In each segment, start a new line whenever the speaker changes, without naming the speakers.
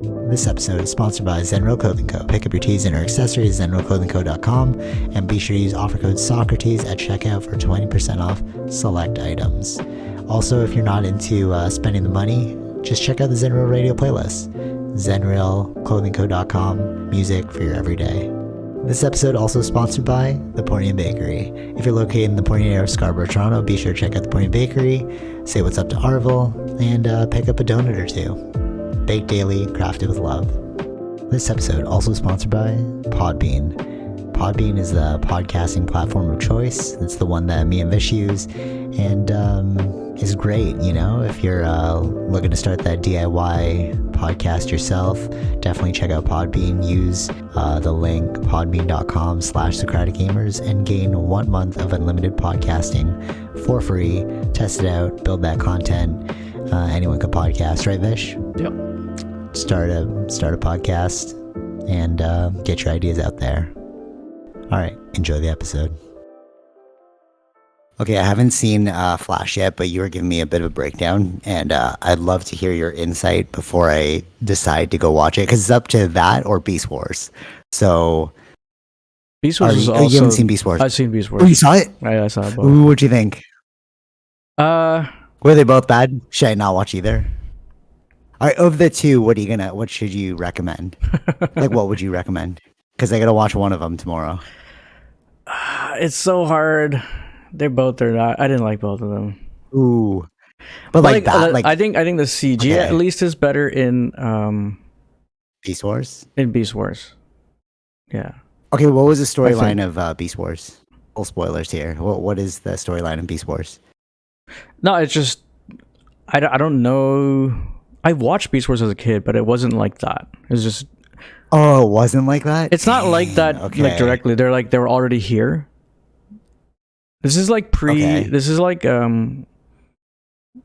This episode is sponsored by Zenro Clothing Co. Pick up your tees and or accessories at zenroclothingco.com and be sure to use offer code Socrates at checkout for 20% off select items. Also, if you're not into spending the money, just check out the Zenrail radio playlist. zenrailclothingco.com, music for your everyday. This episode also sponsored by The Pornian Bakery. If you're located in the Pornian area of Scarborough, Toronto, be sure to check out The Pornian Bakery, say what's up to Arville, and pick up a donut or two. Baked daily, crafted with love. This episode also sponsored by Podbean. Podbean is the podcasting platform of choice. It's the one that me and Vish use, and is great, you know, if you're looking to start that DIY podcast yourself. Definitely check out Podbean. Use the link podbean.com/SocraticGamers and gain 1 month of unlimited podcasting for free. Test it out, build that content. Anyone could podcast, right, Vish?
Yep.
Start a podcast and get your ideas out there. All right, enjoy the episode. Okay, I haven't seen Flash yet, but you were giving me a bit of a breakdown, and I'd love to hear your insight before I decide to go watch it, because it's up to that or Beast Wars. So,
Beast Wars is also...
you haven't seen Beast Wars?
I've seen Beast Wars.
Oh, you saw it?
I saw it both.
Ooh, what'd you think? Were they both bad? Should I not watch either? All right, of the two, what should you recommend? Like, what would you recommend? Because I gotta watch one of them tomorrow.
It's so hard. They're not. I didn't like both of them.
Ooh, but like that. Like
I think the CG at least is better in
Beast Wars.
In Beast Wars, yeah.
Okay, what was the storyline of Beast Wars? Full spoilers here. What is the storyline of Beast Wars?
No, it's just I don't know. I watched Beast Wars as a kid, but it wasn't like that. It was just.
Oh, it wasn't like that?
It's not like that,
okay.
Like directly. They were already here. This is like this is like in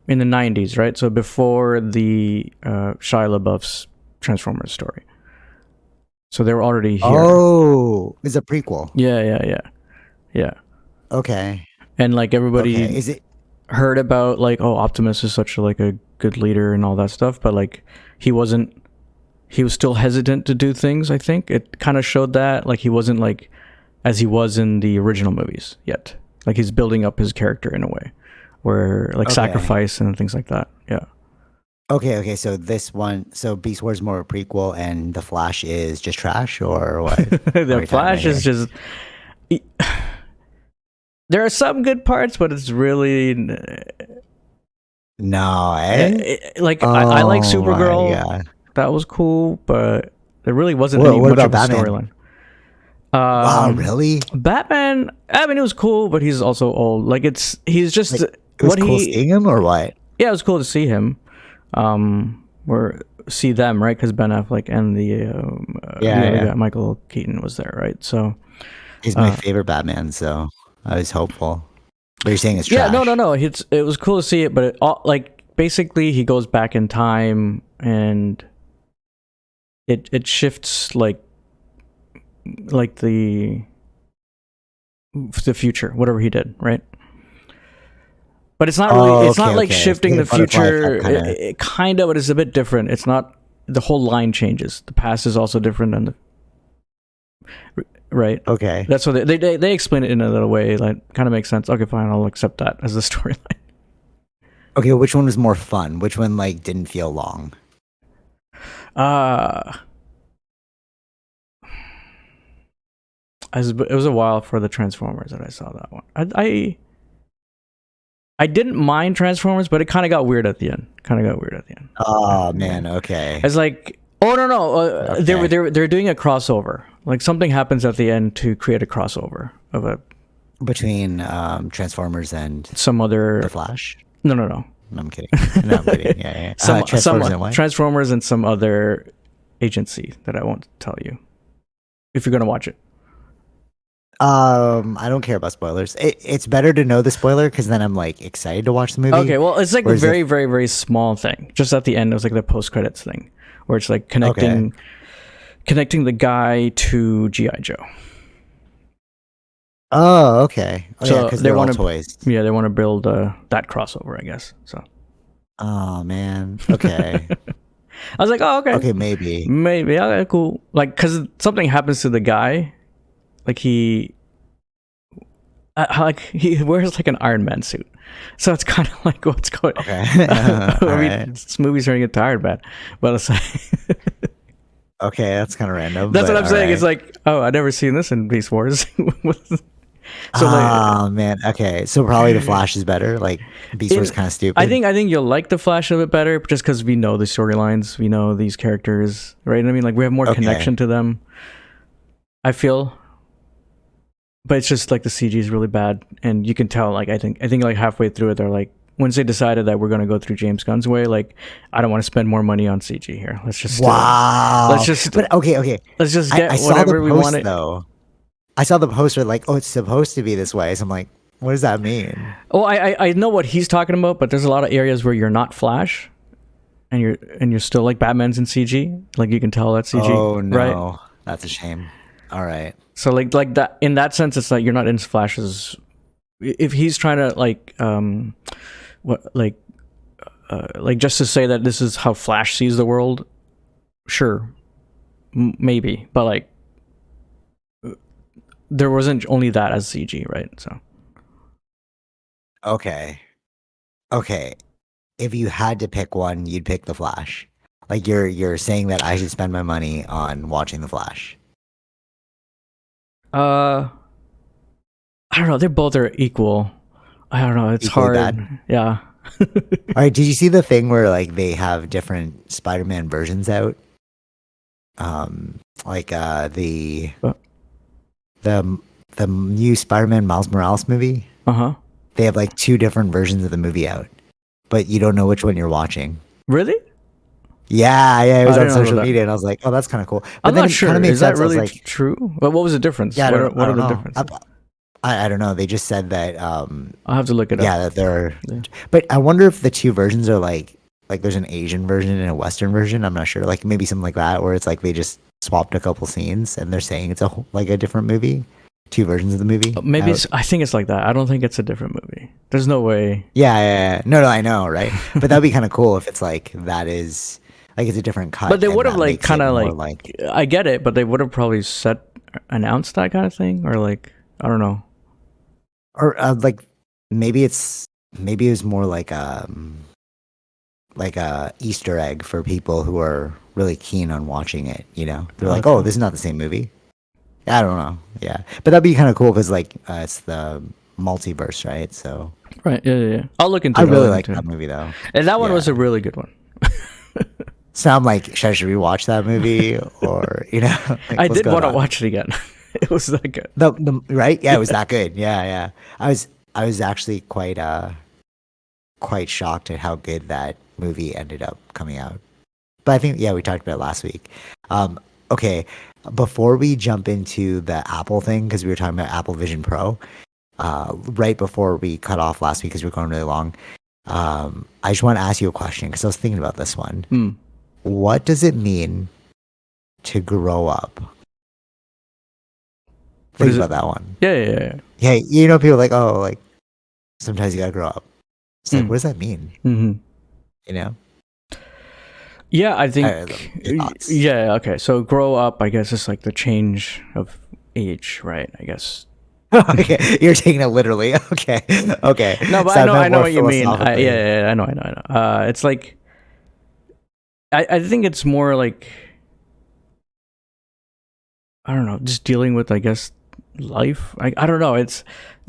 the 90s, right? So before the Shia LaBeouf's Transformers story. So they were already here.
Oh, it's a prequel.
Yeah.
Okay.
And like everybody
is it
heard about like, oh, Optimus is such a good leader and all that stuff, but like he was still hesitant to do things. I think it kind of showed that like he wasn't like as he was in the original movies yet. Like he's building up his character in a way where like sacrifice and things like that. Yeah.
Okay. So Beast Wars is more a prequel and The Flash is just trash, or what?
The Flash is just. There are some good parts, but it's really
no.
I like Supergirl.
Yeah.
That was cool, but there really wasn't any much of a storyline.
Wow, really?
Batman. I mean, it was cool, but he's also old. Like he's just
it was cool seeing him, or what?
Yeah, it was cool to see him. Or see them, right? Because Ben Affleck and the guy, Michael Keaton was there, right? So
he's my favorite Batman. So I was hopeful. But you're saying it's trash?
Yeah, no. It was cool to see it, but basically he goes back in time and it shifts like the future, whatever he did, right? But it's not really. It's not like shifting the future. It kind of, but it's a bit different. It's not. The whole line changes. The past is also different than the. Right.
Okay.
That's what they explain it in a little way. Like, kind of makes sense. Okay, fine. I'll accept that as the storyline.
Okay, which one was more fun? Which one didn't feel long?
It was a while for the Transformers that I saw that one. I didn't mind Transformers, but it kind of got weird at the end.
Oh man, okay.
It's like, oh no, okay. They're doing a crossover. Like something happens at the end to create a crossover of
between Transformers and
some other
The Flash.
No.
No, I'm kidding. No, I'm kidding. Yeah.
Transformers and some other agency that I won't tell you if you're gonna watch it.
I don't care about spoilers. It's better to know the spoiler because then I'm excited to watch the movie.
Okay, well, it's like a very, very, very small thing. Just at the end, it was like the post credits thing, where it's like connecting the guy to G.I. Joe.
Oh, okay. Oh,
so
yeah, because they're all toys.
Yeah, they want to build that crossover, I guess. So.
Oh man. Okay.
I was like, oh, okay.
Okay, maybe.
Maybe. Okay, cool. Like, because something happens to the guy. Like, he wears like an Iron Man suit. So it's kind of like what's going on.
Okay.
I
All
mean,
right.
this movie's starting to get tired, man. But it's like,
Okay, that's kind of random.
that's
but
what I'm
all
saying.
right.
It's like, oh, I've never seen this in Beast Wars. So
Oh man. Okay, so probably the Flash is better. Like Beast Wars kind of stupid.
I think you'll like the Flash a bit better just because we know the storylines, we know these characters, right? I mean, like we have more connection to them. I feel, but it's just like the CG is really bad, and you can tell. Like I think like halfway through it, they're like, once they decided that we're gonna go through James Gunn's way, like I don't want to spend more money on CG here. Let's just
Wow.
let's just
But okay.
let's just get
I saw
whatever
the
we
post
want.
though. I saw the poster like, oh, it's supposed to be this way. So I'm like, what does that mean?
Oh, I know what he's talking about, but there's a lot of areas where you're not Flash, and you're still like Batman's in CG. Like you can tell that's CG.
Oh no,
right?
that's a shame. All right.
So like that in that sense, it's like you're not in Flash's. If he's trying to like just to say that this is how Flash sees the world, sure, maybe, but like there wasn't only that as CG, right? So
Okay. If you had to pick one, you'd pick the Flash. Like you're saying that I should spend my money on watching the Flash.
I don't know. They both are equal. I don't know. It's
Equally
hard.
bad?
Yeah.
All right. Did you see the thing where like they have different Spider-Man versions out? Like the
What?
the new Spider-Man Miles Morales movie.
Uh-huh.
They have like two different versions of the movie out, but you don't know which one you're watching.
Really?
Yeah, it was
I
on
didn't know
social
that.
media, and I was like, "Oh, that's kind of cool." But
I'm
then
not
it
sure.
kinda made
Is that
sense. I was
really
like,
true? What was the difference?
"Yeah,
What
I
are
don't
the
know.
differences?
I don't know." They just said that,
I'll have to look it up.
yeah, that they're.
Yeah.
But I wonder if the two versions are like there's an Asian version and a Western version. I'm not sure. Like maybe something like that, where it's like they just swapped a couple scenes and they're saying it's like a different movie, two versions of the movie.
Maybe
out.
I think it's like that. I don't think it's a different movie. There's no way.
Yeah. No, I know, right? But that'd be kind of cool if it's like that is like it's a different cut.
But they
and
would have
that
like
makes it
kind of
more
like I get it, but they would have probably announced that kind of thing, or like I don't know.
or like maybe it was more like a Easter egg for people who are really keen on watching it. You know, they're like,
Okay.
"Oh, this is not the same movie." I don't know. Yeah, but that'd be kind of cool because like it's the multiverse, right? So
Right. Yeah. I'll look into
I
it. I'll
really
look
like
into
that
it.
movie though.
And that one
Yeah.
was a really good one.
So I'm like, should we watch that movie or like,
I
what's
did
going
want to
on?
watch it again. It was that good.
The right? Yeah, it was that good. Yeah. I was actually quite shocked at how good that movie ended up coming out. But I think we talked about it last week. Okay, before we jump into the Apple thing, because we were talking about Apple Vision Pro, right before we cut off last week because we were going really long. I just want to ask you a question because I was thinking about this one.
Hmm.
What does it mean to grow up?
What
Think
is it?
about that one.
Yeah.
Yeah, you know, people are like, oh, like sometimes you gotta grow up. It's like, what does that mean?
Mm-hmm.
You know?
Yeah, I think.
Your thoughts.
Yeah. Okay. So grow up. I guess it's like the change of age, right? I guess.
Okay, you're taking it literally. Okay.
No, but
So
I know
more
what you mean.
philosophically.
Yeah, I know. It's like. I think it's more like. I don't know, just dealing with, I guess, life. I don't know. It's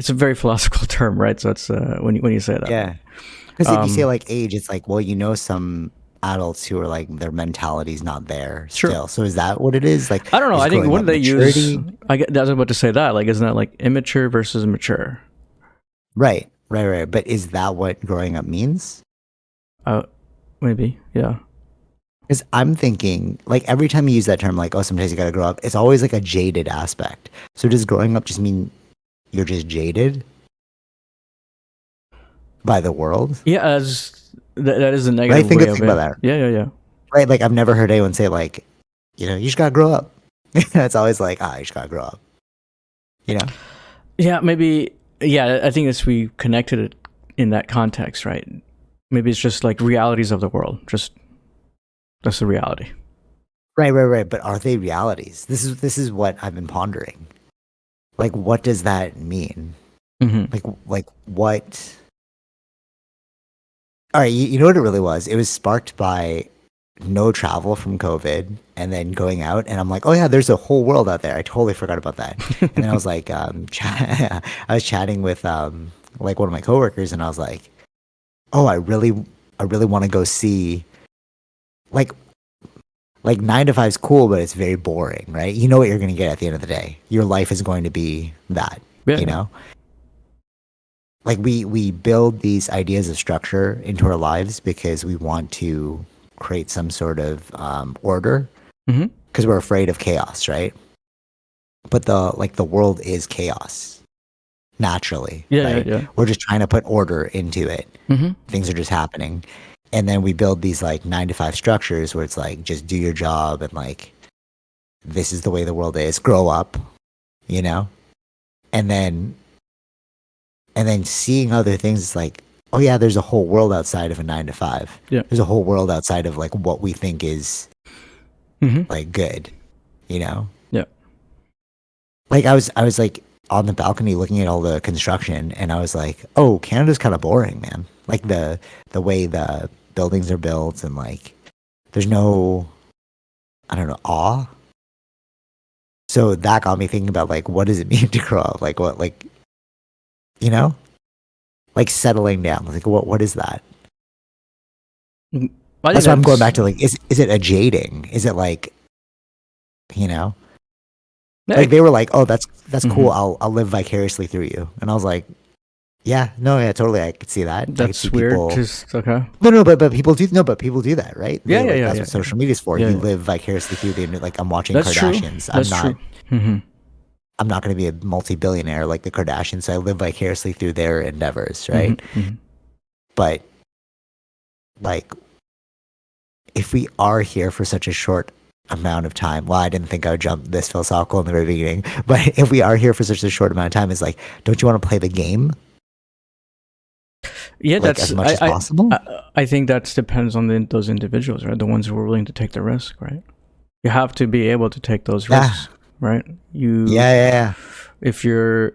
a very philosophical term, right? So it's when you say that.
Yeah. Because if you say like age, it's like, well, you know, some adults who are like their mentality's not there
Sure.
still. So is that what it is? Like
I don't know.
is
I think
growing
what
up
do they use?
maturity?
I was about to say that. Like, isn't that like immature versus mature?
Right. But is that what growing up means?
Maybe. Yeah.
Because I'm thinking, like, every time you use that term, like, oh, sometimes you gotta grow up, it's always like a jaded aspect. So does growing up just mean you're just jaded by the world?
Yeah. As that is a negative
Right? Think
way of it.
about that.
Yeah.
Right? Like, I've never heard anyone say, like, you know, you just gotta grow up. It's always like, you just gotta grow up. You know?
Yeah. Maybe. Yeah. I think it's we connected it in that context, right? Maybe it's just like realities of the world. Just That's the reality.
Right. But are they realities? This is what I've been pondering. Like, what does that mean?
Hmm.
Like what? All right, you know what it really was? It was sparked by no travel from COVID and then going out, and I'm like, oh yeah, there's a whole world out there. I totally forgot about that. And then I was like, I was chatting with like one of my coworkers, and I was like, oh, I really want to go see like like 9 to 5 is cool, but it's very boring, right? You know what you're going to get at the end of the day. Your life is going to be that,
Yeah,
you
yeah.
know. Like we build these ideas of structure into our lives because we want to create some sort of order
Hmm.
because we're afraid of chaos, right? But the world is chaos naturally,
Yeah, yeah,
right?
yeah.
We're just trying to put order into it.
Hmm.
Things are just happening, and then we build these like 9 to 5 structures where it's like just do your job and like this is the way the world is. Grow up, you know, and then seeing other things is like, oh yeah, there's a whole world outside of a 9 to 5.
Yeah.
There's a whole world outside of like what we think is
Hmm.
like good, you know?
Yeah.
Like I was like on the balcony looking at all the construction and I was like, oh, Canada's kind of boring, man. Like the way the buildings are built and like there's no, I don't know, awe. So that got me thinking about like what does it mean to grow up? Like what, like, you know? Like settling down. Like what is that?
Mm, I think
That's why I'm going
that's
back to like, is it a jading? Is it like, you know, like
like.
they were like, oh, that's
Hmm.
cool. I'll live vicariously through you, and I was like, yeah, no, yeah, totally, I could see that. I could see
That's weird.
people.
Just okay.
No, but people do no, but people do that, right?
Yeah,
They
yeah,
like
yeah,
that's
yeah,
what
yeah,
social media is for.
yeah,
You
yeah.
live vicariously through the like I'm watching
That's true.
Kardashians.
That's true. Hmm.
I'm not going to be a multi-billionaire like the Kardashians. So I live vicariously through their endeavors,
Hmm.
right?
Hmm.
But like if we are here for such a short amount of time, well, I didn't think I would jump this philosophical in the very beginning, but if we are here for such a short amount of time, it's like, don't you want to play the game
Yeah,
like
that's
as much as possible?
I think that depends on those individuals, right? The ones who are willing to take the risk, right? You have to be able to take those
Yeah,
risks, right? You,
yeah.
if you're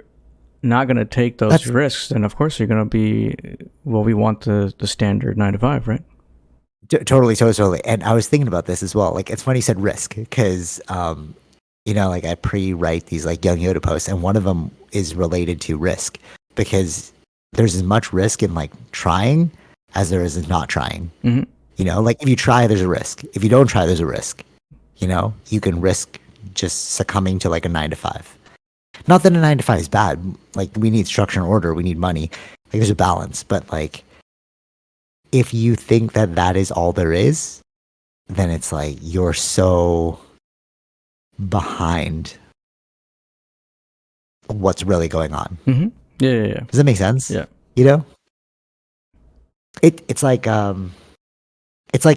not going to take those
That's
risks, then of course you're going to be. Well, we want the standard 9 to 5, right?
totally. And I was thinking about this as well. Like, it's funny you said risk because, you know, like I pre-write these like Young Yoda posts, and one of them is related to risk because there's as much risk in like trying as there is in not trying.
Hmm.
You know, like if you try, there's a risk. If you don't try, there's a risk. You know, you can risk just succumbing to like a 9 to 5. Not that a 9 to 5 is bad. Like we need structure and order. We need money. Like there's a balance. But like if you think that that is all there is, then it's like you're so behind what's really going on.
Hmm. Yeah, yeah, yeah,
Does that make sense?
yeah.
You know, it's like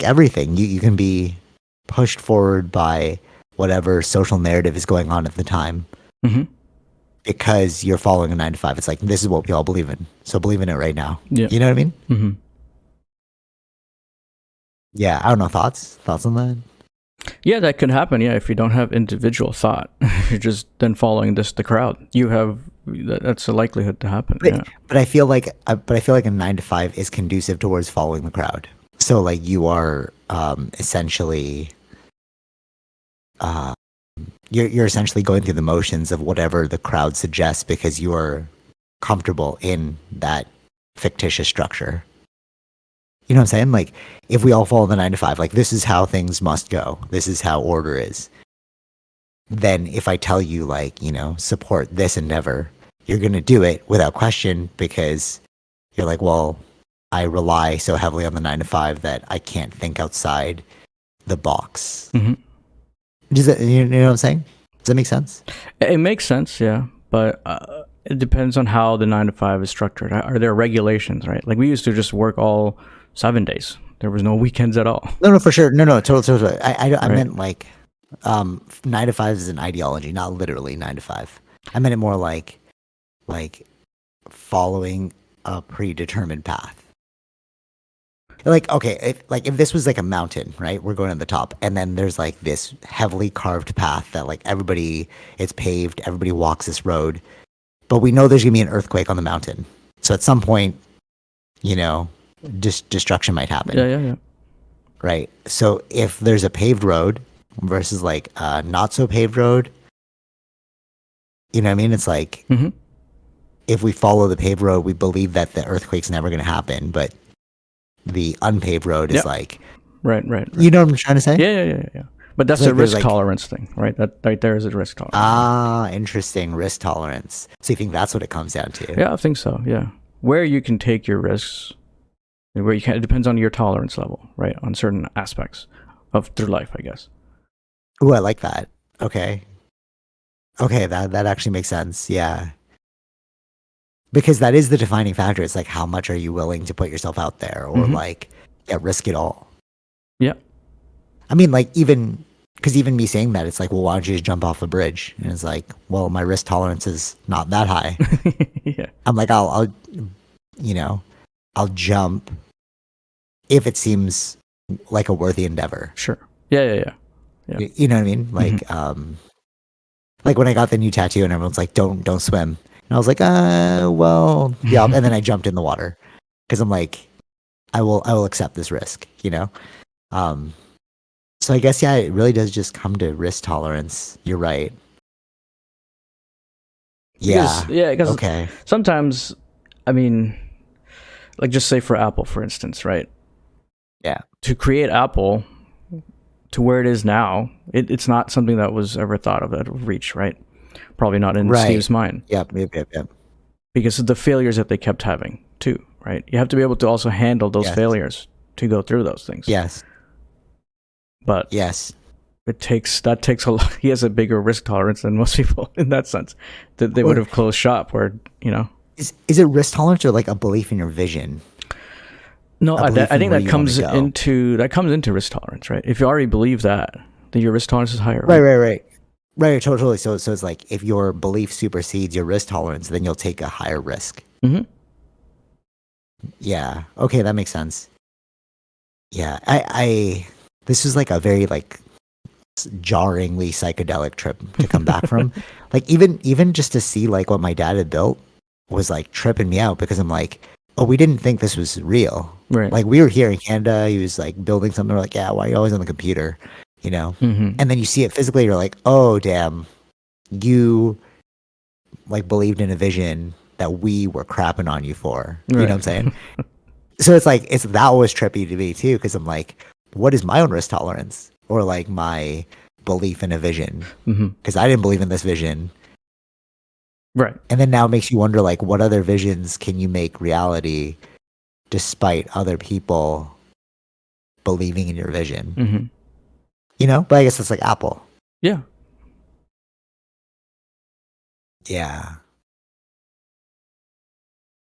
everything. You can be pushed forward by whatever social narrative is going on at the time
Hmm.
because you're following a 9 to 5. It's like this is what we all believe in, so believe in it right now.
Yeah.
You know what I mean?
Hmm.
Yeah, I don't know. Thoughts on that?
Yeah, that could happen. Yeah, if you don't have individual thought, you're just then following the crowd. You have that's a likelihood to happen.
But
Yeah.
I feel like a 9 to 5 is conducive towards following the crowd. So like you are essentially uh, you're essentially going through the motions of whatever the crowd suggests because you are comfortable in that fictitious structure. You know what I'm saying? Like if we all follow the 9 to 5, like this is how things must go. This is how order is. Then if I tell you like, you know, support this endeavor, you're going to do it without question because you're like, well, I rely so heavily on the 9 to 5 that I can't think outside the box.
Hmm.
Does that, you know what I'm saying? Does that make sense?
It makes sense, yeah, but it depends on how the 9 to 5 is structured. Are there regulations, right? Like we used to just work all 7 days. There was no weekends at all,
No, for sure. No, totally. I
right?
meant like 9 to 5 is an ideology, not literally 9 to 5. I meant it more like following a predetermined path. like, okay, if this was like a mountain, right? We're going to the top, and then there's like this heavily carved path that like it's paved, everybody walks this road, but we know there's gonna be an earthquake on the mountain. So at some point, you know, destruction might happen,
Yeah.
right? So if there's a paved road versus like a not so paved road, you know what I mean? It's like
Mm-hmm.
if we follow the paved road, we believe that the earthquake's never going to happen, but the unpaved road is
Yep.
like,
Right.
you know what I'm trying to say?
Yeah. But that's
It's like
a
there's
risk
like,
tolerance thing, right? That right there is a risk tolerance.
interesting, risk tolerance. So you think that's what it comes down to?
Yeah, I think so. Yeah, where you can take your risks, and where you can, it depends on your tolerance level, right? On certain aspects of their life, I guess.
Ooh, I like that. Okay. Okay, that actually makes sense. Yeah. Because that is the defining factor. It's like how much are you willing to put yourself out there or
Mhm.
like risk it all?
Yeah.
I mean, like even me saying that, it's like, well, why don't you just jump off a bridge? And it's like, well, my risk tolerance is not that high.
Yeah.
I'm like, you know, I'll jump if it seems like a worthy endeavor.
Sure. Yeah. Yeah.
You know what I mean? Like when I got the new tattoo and everyone's like, don't swim. And I was like, well, yeah. And then I jumped in the water because I'm like, I will accept this risk, you know? So I guess, yeah, it really does just come to risk tolerance. You're right. Yeah.
Because
Okay.
sometimes, I mean, like just say for Apple, for instance, right?
Yeah.
To create Apple to where it is now, it's not something that was ever thought of at reach, right? Probably not in
Right.
Steve's mind.
Yep.
Because of the failures that they kept having too, right? You have to be able to also handle those
Yes.
failures to go through those things.
Yes.
But
Yes.
that takes a lot. He has a bigger risk tolerance than most people in that sense. That they would have closed shop, where
Is it risk tolerance or like a belief in your vision?
No, I
belief in
think
where
that
you
comes
wanna go.
into risk tolerance, right? If you already believe that, then your risk tolerance is higher.
Right. Totally. So it's like if your belief supersedes your risk tolerance, then you'll take a higher risk.
Mm-hmm.
Yeah. Okay, that makes sense. Yeah. I this was like a very like jarringly psychedelic trip to come back from. Like even just to see like what my dad had built was like tripping me out because I'm like, oh, we didn't think this was real.
Right.
Like we were here in Canada, he was like building something. We're like, yeah, why are you always on the computer? You know?
Mm-hmm.
And then you see it physically, you're like, oh damn, you like believed in a vision that we were crapping on you for. You know what I'm saying? So it's like that was trippy to me too, because I'm like, what is my own risk tolerance? Or like my belief in a vision? Because I didn't believe in this vision.
Right.
And then now it makes you wonder like what other visions can you make reality despite other people believing in your vision?
Mm-hmm.
You know? But I guess it's like Apple.
Yeah.
Yeah.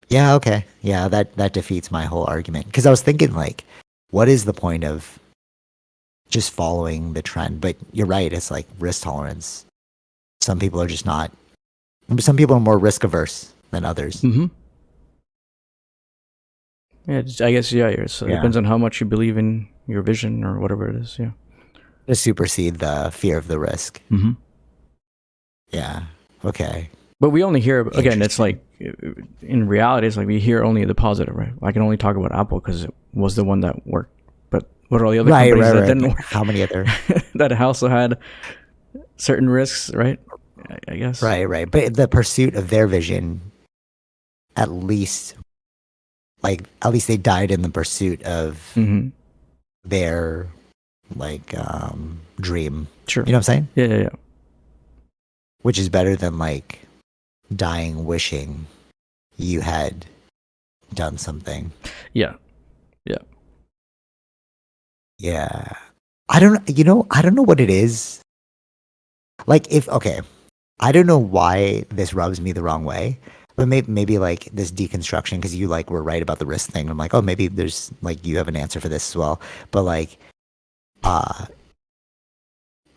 Yeah, okay. Yeah, that defeats my whole argument. Because I was thinking like, what is the point of just following the trend? But you're right, it's like risk tolerance. Some people are just not. Some people are more risk averse than others.
Mm-hmm. Yeah, I guess, it depends on how much you believe in your vision or whatever it is, yeah.
To supersede the fear of the risk.
Mm-hmm.
Yeah, okay.
But we only hear, again, it's like, in reality, it's like we hear only the positive, right? I can only talk about Apple because it was the one that worked. But what are all the other companies that didn't work?
How many other?
That also had certain risks, right? I guess.
Right. But the pursuit of their vision, at least they died in the pursuit of their like dream.
Sure.
You know what I'm saying?
Yeah.
Which is better than like dying wishing you had done something.
Yeah.
I don't know what it is. Like I don't know why this rubs me the wrong way, but maybe like this deconstruction, because you like were right about the risk thing. I'm like, oh, maybe there's like you have an answer for this as well. But like, I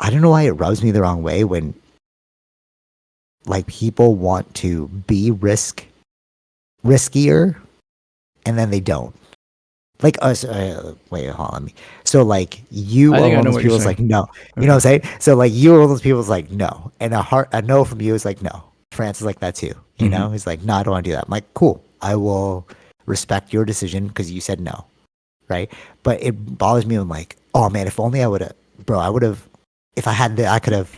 don't know why it rubs me the wrong way when like people want to be riskier and then they don't. like us. Wait, hold on. So like you
I
are
think I
one of
know
those
what you're
people that's
saying.
like no. You know
Okay.
what I'm saying? So like you are one of those people that's like no, and a no from you is like no. France is like that too. You
Hmm.
know, he's like no, I don't want to do that. I'm like cool. I will respect your decision because you said no, right? But it bothers me. I'm like, oh man, if only I would have, bro. I would have. If I had the, I could have.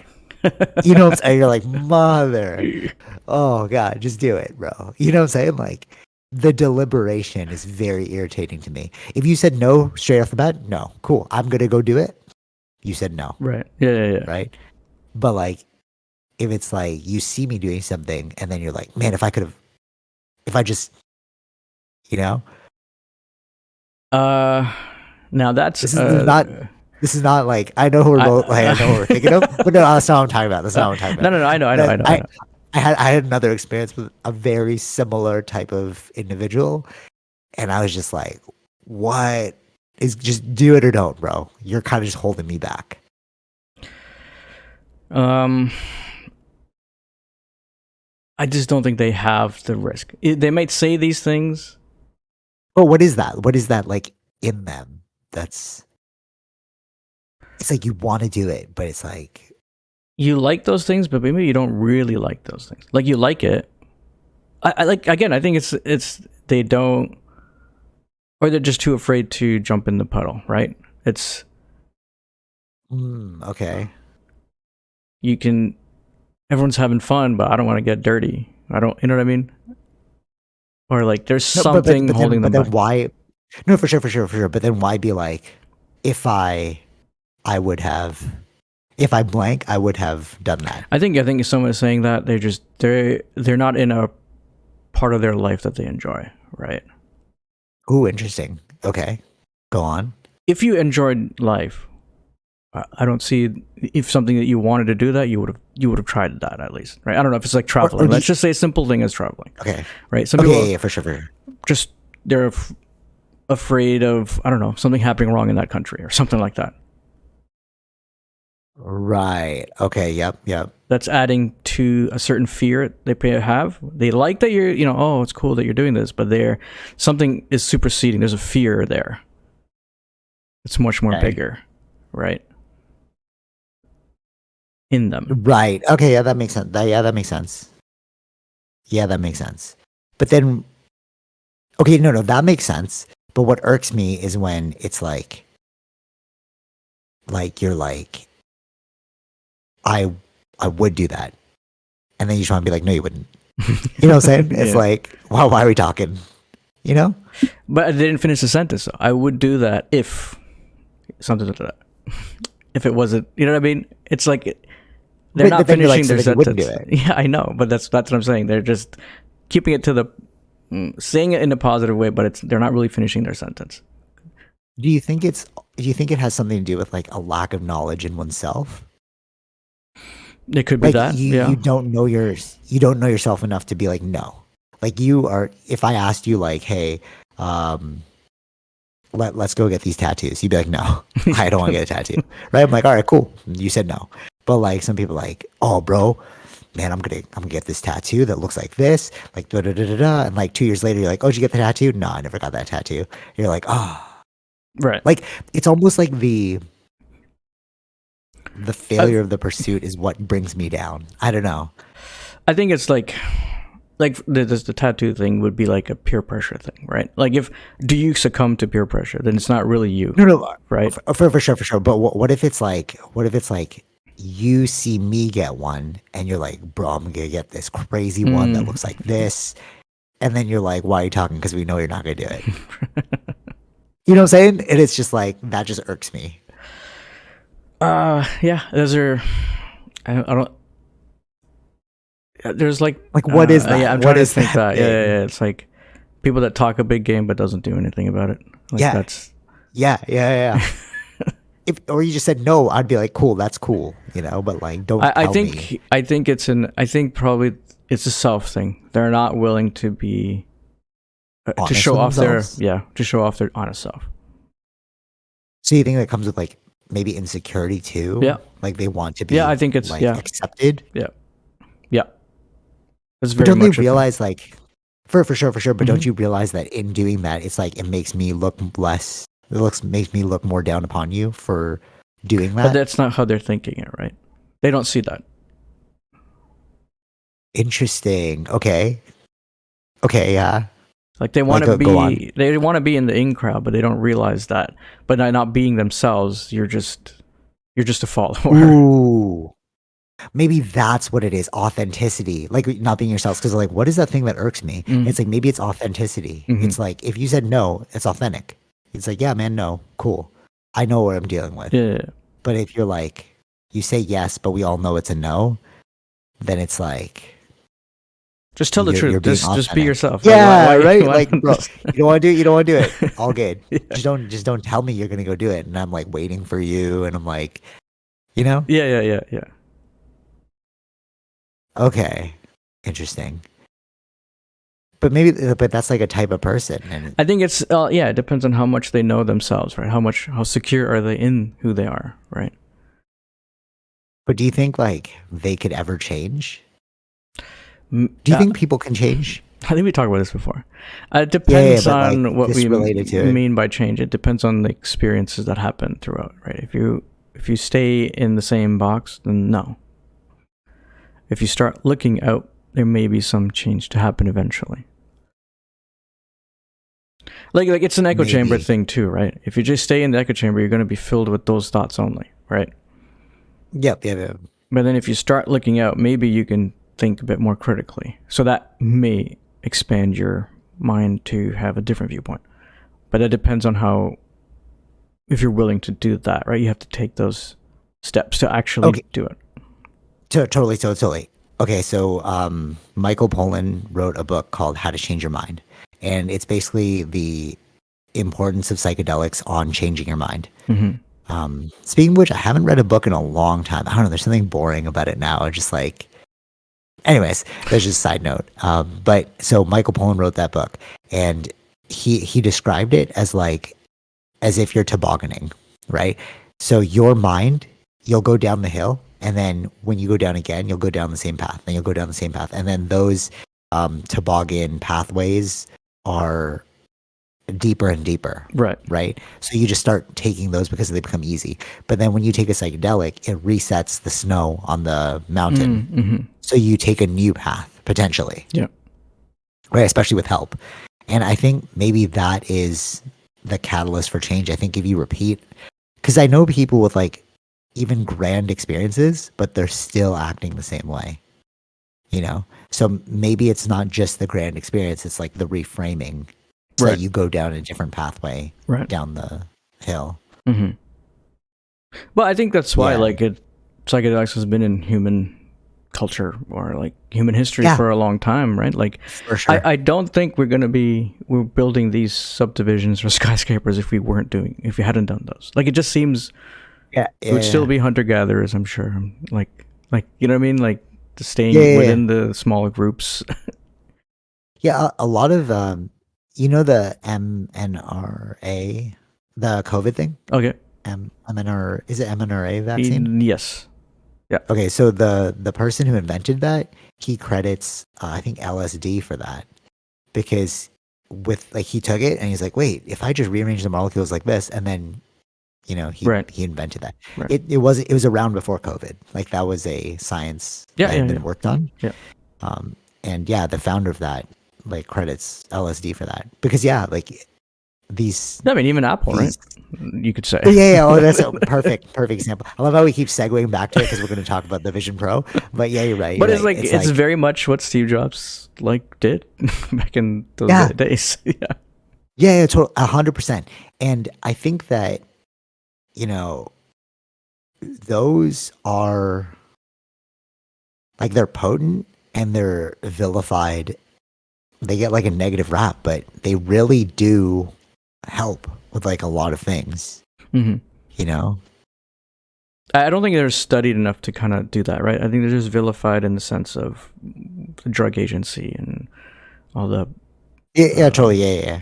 You know what I'm saying? You're like mother. Oh god, just do it, bro. You know what I'm saying? Like the deliberation is very irritating to me. If you said no straight off the bat, no, cool. I'm gonna go do it. You said no,
Right. Yeah. Yeah. Yeah.
right? But like if it's like you see me doing something and then you're like, man, if I could have, if I just, you know,
Uh, now that's
this is not. This is not like I know who we're both like I know who we're thinking of, but no, that's not what I'm talking about. That's not what I'm talking
no,
about.
no, no. I know. I know. I
That
know. I know.
I had another experience with a very similar type of individual, and I was just like, "What is just do it or don't, bro? You're kind of just holding me back."
Um, I just don't think they have the risk. They might say these things.
But what is that? What is that like in them? That's it's like you want to do it, but it's like
You like those things, but maybe you don't really like those things. Like you like it. I like again. I think it's they don't, or they're just too afraid to jump in the puddle. Right? It's
okay.
you can. Everyone's having fun, but I don't want to get dirty. I don't. You know what I mean? Or like there's
No,
something holding
but
them
then
back.
why? No, for sure, for sure, for sure. But then why be like, if I would have, if I blank, I would have done that.
I think if someone is saying that they're not in a part of their life that they enjoy, right?
Ooh, interesting. Okay, go on.
If you enjoyed life, I don't see if something that you wanted to do that you would have tried that at least, right? I don't know if it's like
Or
traveling.
do you,
Let's just say a simple thing as traveling,
okay,
right? Some
okay,
people
yeah, for sure, for sure.
just they're afraid of I don't know something happening wrong in that country or something like that.
Right. Okay. Yep. Yep.
That's adding to a certain fear they may have. They like that you're, oh, it's cool that you're doing this, but something is superseding. There's a fear there. It's much more
Okay.
bigger, right? In them.
Right. Okay. Yeah, that makes sense. Yeah, that makes sense. Yeah, that makes sense. But then, okay, no, no, that makes sense. But what irks me is when it's like you're like, I, I would do that, and then you just want to be like, no, you wouldn't. You know what I'm saying? It's
Yeah.
like, wow, why are we talking? You know?
But I didn't finish the sentence. So I would do that if something like that. If it wasn't, you know what I mean? It's like they're not
But then you're like,
finishing
so
their
then you wouldn't
sentence.
do it.
Yeah, I know, but that's what I'm saying. They're just keeping it to the saying it in a positive way, but they're not really finishing their sentence.
Do you think it's? Do you think it has something to do with like a lack of knowledge in oneself?
It could be
Like
that, yeah.
you don't know yourself enough to be like no. Like you are. If I asked you like, hey, let's go get these tattoos, you'd be like, no, I don't want to get a tattoo. Right? I'm like, all right, cool. You said no. But like some people are like, oh, bro, man, I'm gonna get this tattoo that looks like this, like da da da da da. And like 2 years later, you're like, oh, did you get the tattoo? No, I never got that tattoo. You're like, oh,
Right.
like it's almost like the failure of the pursuit is what brings me down. I don't know.
I think it's like the tattoo thing would be like a peer pressure thing, right? Like if do you succumb to peer pressure, then it's not really you,
No, no,
right?
for sure, for sure. But what if it's like, you see me get one, and you're like, bro, I'm gonna get this crazy one that looks like this, and then you're like, why are you talking? Because we know you're not gonna do it. You know what I'm saying? And it's just like that just irks me.
Yeah, those are. I don't. There's like
What is that?
Yeah, I'm
What
trying to
is
think
that
that. Yeah,
thing?
yeah, yeah. It's like people that talk a big game but doesn't do anything about it. Like
Yeah.
that's
Yeah. If or you just said no, I'd be like, cool, that's cool, but like, don't
I
tell
think
me.
I think I think probably it's a self thing. They're not willing to be to
Honest
show
with
off
themselves?
to show off their honest self.
So you think that comes with like maybe insecurity too?
Yeah.
Like they want to be
Yeah, I think it's
like
yeah,
accepted.
yeah, yeah. It's
But
very
don't they
much a thing.
realize like For sure, for sure. But don't you realize that in doing that, it's like it makes me look less. Makes me look more down upon you for doing that.
But that's not how they're thinking it, right? They don't see that.
Interesting. Okay. Yeah.
Like they want
Like,
to
go on.
be, they want to be in the in crowd, but they don't realize that. But by not being themselves, you're just a follower.
Ooh. Maybe that's what it is. Authenticity. Like not being yourselves. Because like, what is that thing that irks me? It's like maybe it's authenticity. It's like if you said no, it's authentic. It's like, yeah, man, no, cool. I know what I'm dealing with.
Yeah.
But if you're like, you say yes, but we all know it's a no, then it's like,
Just tell the
you're
truth.
being
Just be
authentic.
yourself.
Yeah,
Like,
right.
why
Like, bro, you don't want to do it. You don't want to do it. All good.
Yeah.
Just don't tell me you're gonna go do it, and I'm like waiting for you, and I'm like, you know,
Yeah.
okay, interesting. But that's like a type of person, and
I think it's it depends on how much they know themselves, right? How secure are they in who they are, right?
but do you think like they could ever change?
Do
Do you think people can change?
I think we talked about this before. It depends
but, like,
on what
just
we
related to it.
mean by change. It depends on the experiences that happen throughout, right? If you stay in the same box, then no. If you start looking out, there may be some change to happen eventually. Like it's an echo chamber thing too, right? If you just stay in the echo chamber, you're going to be filled with those thoughts only, right?
Yep.
But then if you start looking out, maybe you can think a bit more critically. So that may expand your mind to have a different viewpoint. But that depends on if you're willing to do that, right? You have to take those steps to actually do it.
Totally. Okay, so Michael Pollan wrote a book called How to Change Your Mind. And it's basically the importance of psychedelics on changing your mind. Speaking of which, I haven't read a book in a long time. I don't know, there's something boring about it now. Just like, anyways, there's just a side note. But so Michael Pollan wrote that book, and he described it as if you're tobogganing, right? So your mind, you'll go down the hill, and then when you go down again, you'll go down the same path, and you'll go down the same path, and then those toboggan pathways are deeper and deeper, right? So you just start taking those because they become easy. But then when you take a psychedelic, it resets the snow on the mountain. So you take a new path potentially, right? Especially with help. And I think maybe that is the catalyst for change. I think if you repeat, because I know people with like even grand experiences, but they're still acting the same way, so maybe it's not just the grand experience, it's like the reframing, so that you go down a different pathway down the hill.
Well, I think that's why psychedelics has been in human culture or like human history for a long time, right? Like,
for sure.
I don't think we're building these subdivisions or skyscrapers if we hadn't done those. Like, it just seems it would still be hunter gatherers, I'm sure. Like you know what I mean? Like staying within the smaller groups.
A lot of the mNRA, the COVID thing.
Okay.
Is it mNRA vaccine?
Yes. Yeah.
Okay, so the person who invented that, he credits I think LSD for that, because he took it and he's like, wait, if I just rearrange the molecules like this, and then he invented that. Right. It was around before COVID. Like that was a science that had been worked on.
Yeah.
And the founder of that like credits LSD for that, because these.
I mean, even Apple, right? You could say.
Oh, that's a perfect example. I love how we keep segueing back to it because we're going to talk about the Vision Pro. But you're right.
But it's very much what Steve Jobs did back in those days.
Yeah, totally, 100%. And I think that those are like, they're potent and they're vilified. They get like a negative rap, but they really do help with like a lot of things.
I don't think they're studied enough to kind of do that, right? I think they're just vilified in the sense of the drug agency and all the
totally.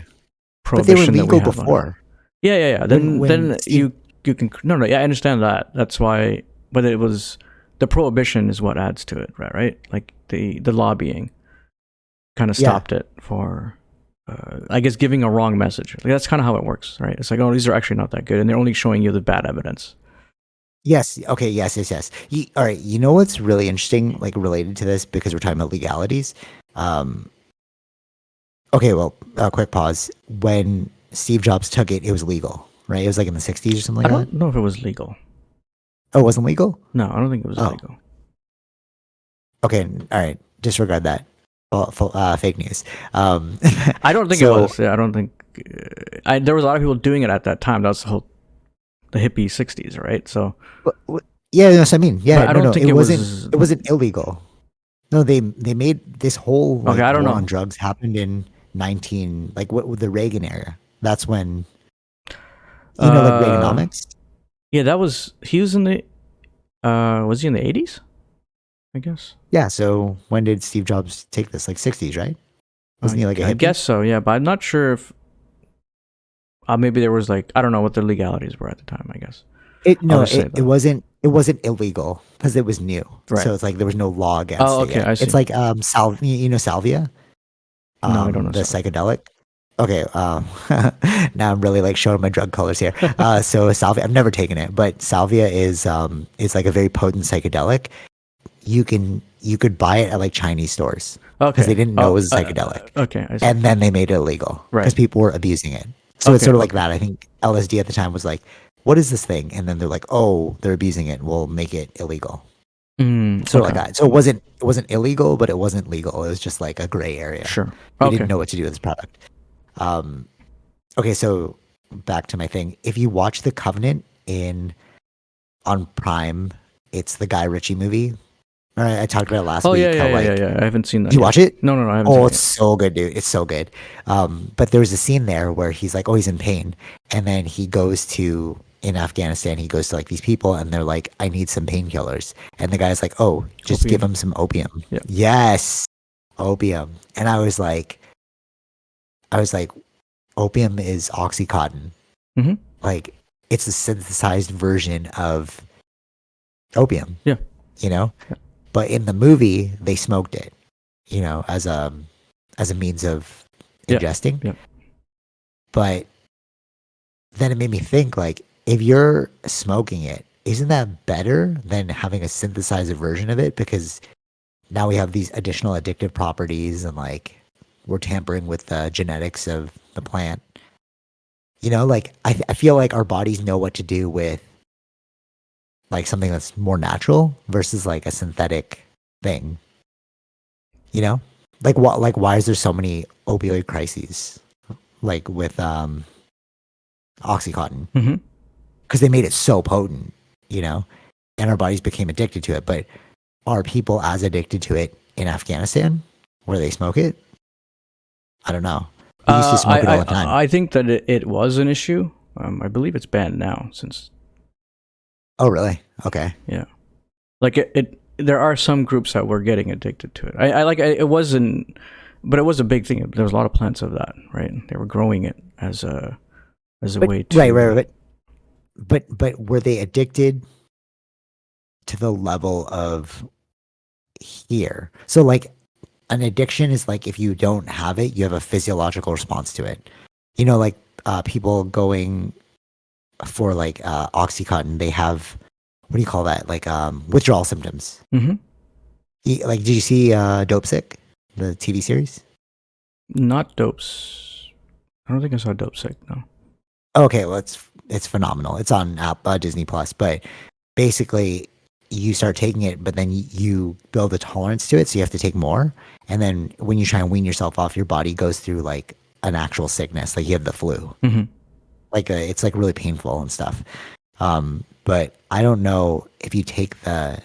But they were legal before.
Then you can I understand that. That's why, but it was the prohibition is what adds to it, right? Like the lobbying kind of stopped it for, I guess, giving a wrong message. Like, that's kind of how it works, right? It's like, oh, these are actually not that good, and they're only showing you the bad evidence.
Yes. Okay. Yes. Yes. Yes. All right. You know what's really interesting, like related to this, because we're talking about legalities. Um, okay. Well, quick pause. When Steve Jobs took it, it was legal, right? It was like in the '60s or something
I
like
don't
that.
know if it was legal.
Oh, it wasn't legal?
No, I don't think it was
Oh.
legal.
Okay. All right. Disregard that. Fake news.
I don't think it was. Yeah, I don't think. There was a lot of people doing it at that time. That was the hippie '60s, right? So.
Yeah, that's what I mean. Yeah,
I don't think
it wasn't. It wasn't illegal. No, they made this whole like,
I don't
war
know.
on drugs happened in with the Reagan era. That's when like Reaganomics.
Yeah, that was he was in the. Was he in the '80s? I guess.
Yeah. So when did Steve Jobs take this? Like '60s, right? Wasn't he like a hippie?
I guess so. Yeah, but I'm not sure if. Maybe there was like I don't know what the legalities were at the time. I guess.
It wasn't. It wasn't illegal because it was new.
Right.
So it's like there was no law against it.
Oh, okay.
Yet.
I see.
It's like salvia.
No, I don't know
the
salvia.
psychedelic. Okay, now I'm really like showing my drug colors here. So salvia, I've never taken it, but salvia is like a very potent psychedelic. You could buy it at like Chinese stores because they didn't know it was a psychedelic.
Okay, I see.
And then they made it illegal because people were abusing it. So it's sort of like that. I think LSD at the time was like, what is this thing? And then they're like, oh, they're abusing it. We'll make it illegal. Sort of like that. So it wasn't illegal, but it wasn't legal. It was just like a gray area.
Sure.
We didn't know what to do with this product. Okay, so back to my thing. If you watch The Covenant on Prime, it's the Guy Ritchie movie. I talked about it last week.
Yeah. I haven't seen that.
Did you watch it?
No, I haven't seen it.
Oh, it's so good, dude. It's so good. But there was a scene there where he's like, oh, he's in pain. And then in Afghanistan, he goes to like these people and they're like, I need some painkillers. And the guy's like, oh, just give him some opium.
Yeah.
Yes. Opium. And I was like, opium is Oxycontin.
Mm-hmm.
Like it's a synthesized version of opium.
Yeah.
Yeah. But in the movie, they smoked it, as a means of ingesting.
Yeah.
But then it made me think, like, if you're smoking it, isn't that better than having a synthesizer version of it? Because now we have these additional addictive properties and, like, we're tampering with the genetics of the plant. Like, I feel like our bodies know what to do with like something that's more natural versus like a synthetic thing. Like why is there so many opioid crises like with Oxycontin?
Mm-hmm.
Because they made it so potent, and our bodies became addicted to it. But are people as addicted to it in Afghanistan where they smoke it? I don't know. We used to smoke it all the time.
I think that it was an issue. I believe it's banned now since.
Oh, really? Okay.
Yeah. Like there are some groups that were getting addicted to it. It wasn't, but it was a big thing. There was a lot of plants of that, right? They were growing it as a way to.
Right. But were they addicted to the level of here? So like an addiction is like if you don't have it, you have a physiological response to it. Like people going for like Oxycontin, they have, what do you call that? Like withdrawal symptoms.
Mm-hmm.
Like, did you see Dope Sick, the TV series?
Not Dopes. I don't think I saw Dope Sick. No.
Okay, well, it's phenomenal. It's on Disney Plus. But basically, you start taking it, but then you build a tolerance to it, so you have to take more. And then when you try and wean yourself off, your body goes through like an actual sickness, like you have the flu.
Mm-hmm.
Like it's like really painful and stuff. But I don't know if you take the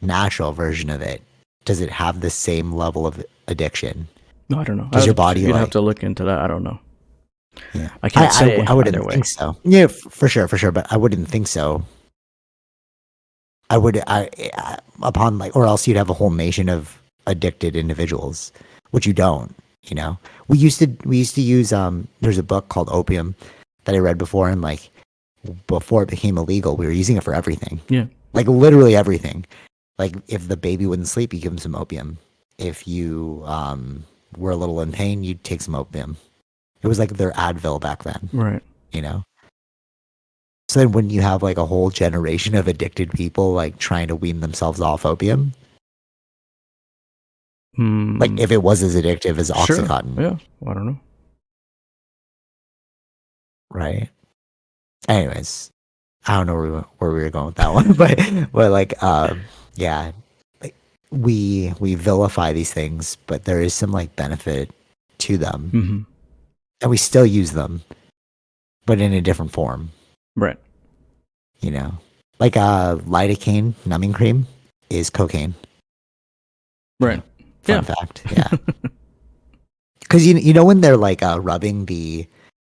natural version of it, does it have the same level of addiction?
No, I don't know.
Does your body?
You'd have to look into that. I don't know.
Yeah,
I can't say.
I wouldn't think so. Yeah, for sure. But I wouldn't think so. Upon like, or else you'd have a whole nation of addicted individuals, which you don't. We used to use. There's a book called Opium that I read before, and like before it became illegal, we were using it for everything.
Yeah,
like literally everything. Like if the baby wouldn't sleep, you give him some opium. If you were a little in pain, you'd take some opium. It was like their Advil back then,
Right.
you know? So then when you have like a whole generation of addicted people like trying to wean themselves off opium, like if it was as addictive as Oxycontin,
Sure. Yeah. I don't know.
right? Anyways, I don't know where we were going with that one, but like yeah, like we vilify these things, but there is some like benefit to them,
Mm-hmm.
and we still use them, but in a different form.
Right.
You know, like lidocaine numbing cream is cocaine.
Right.
Fun fact, yeah. Because you know when they're like rubbing the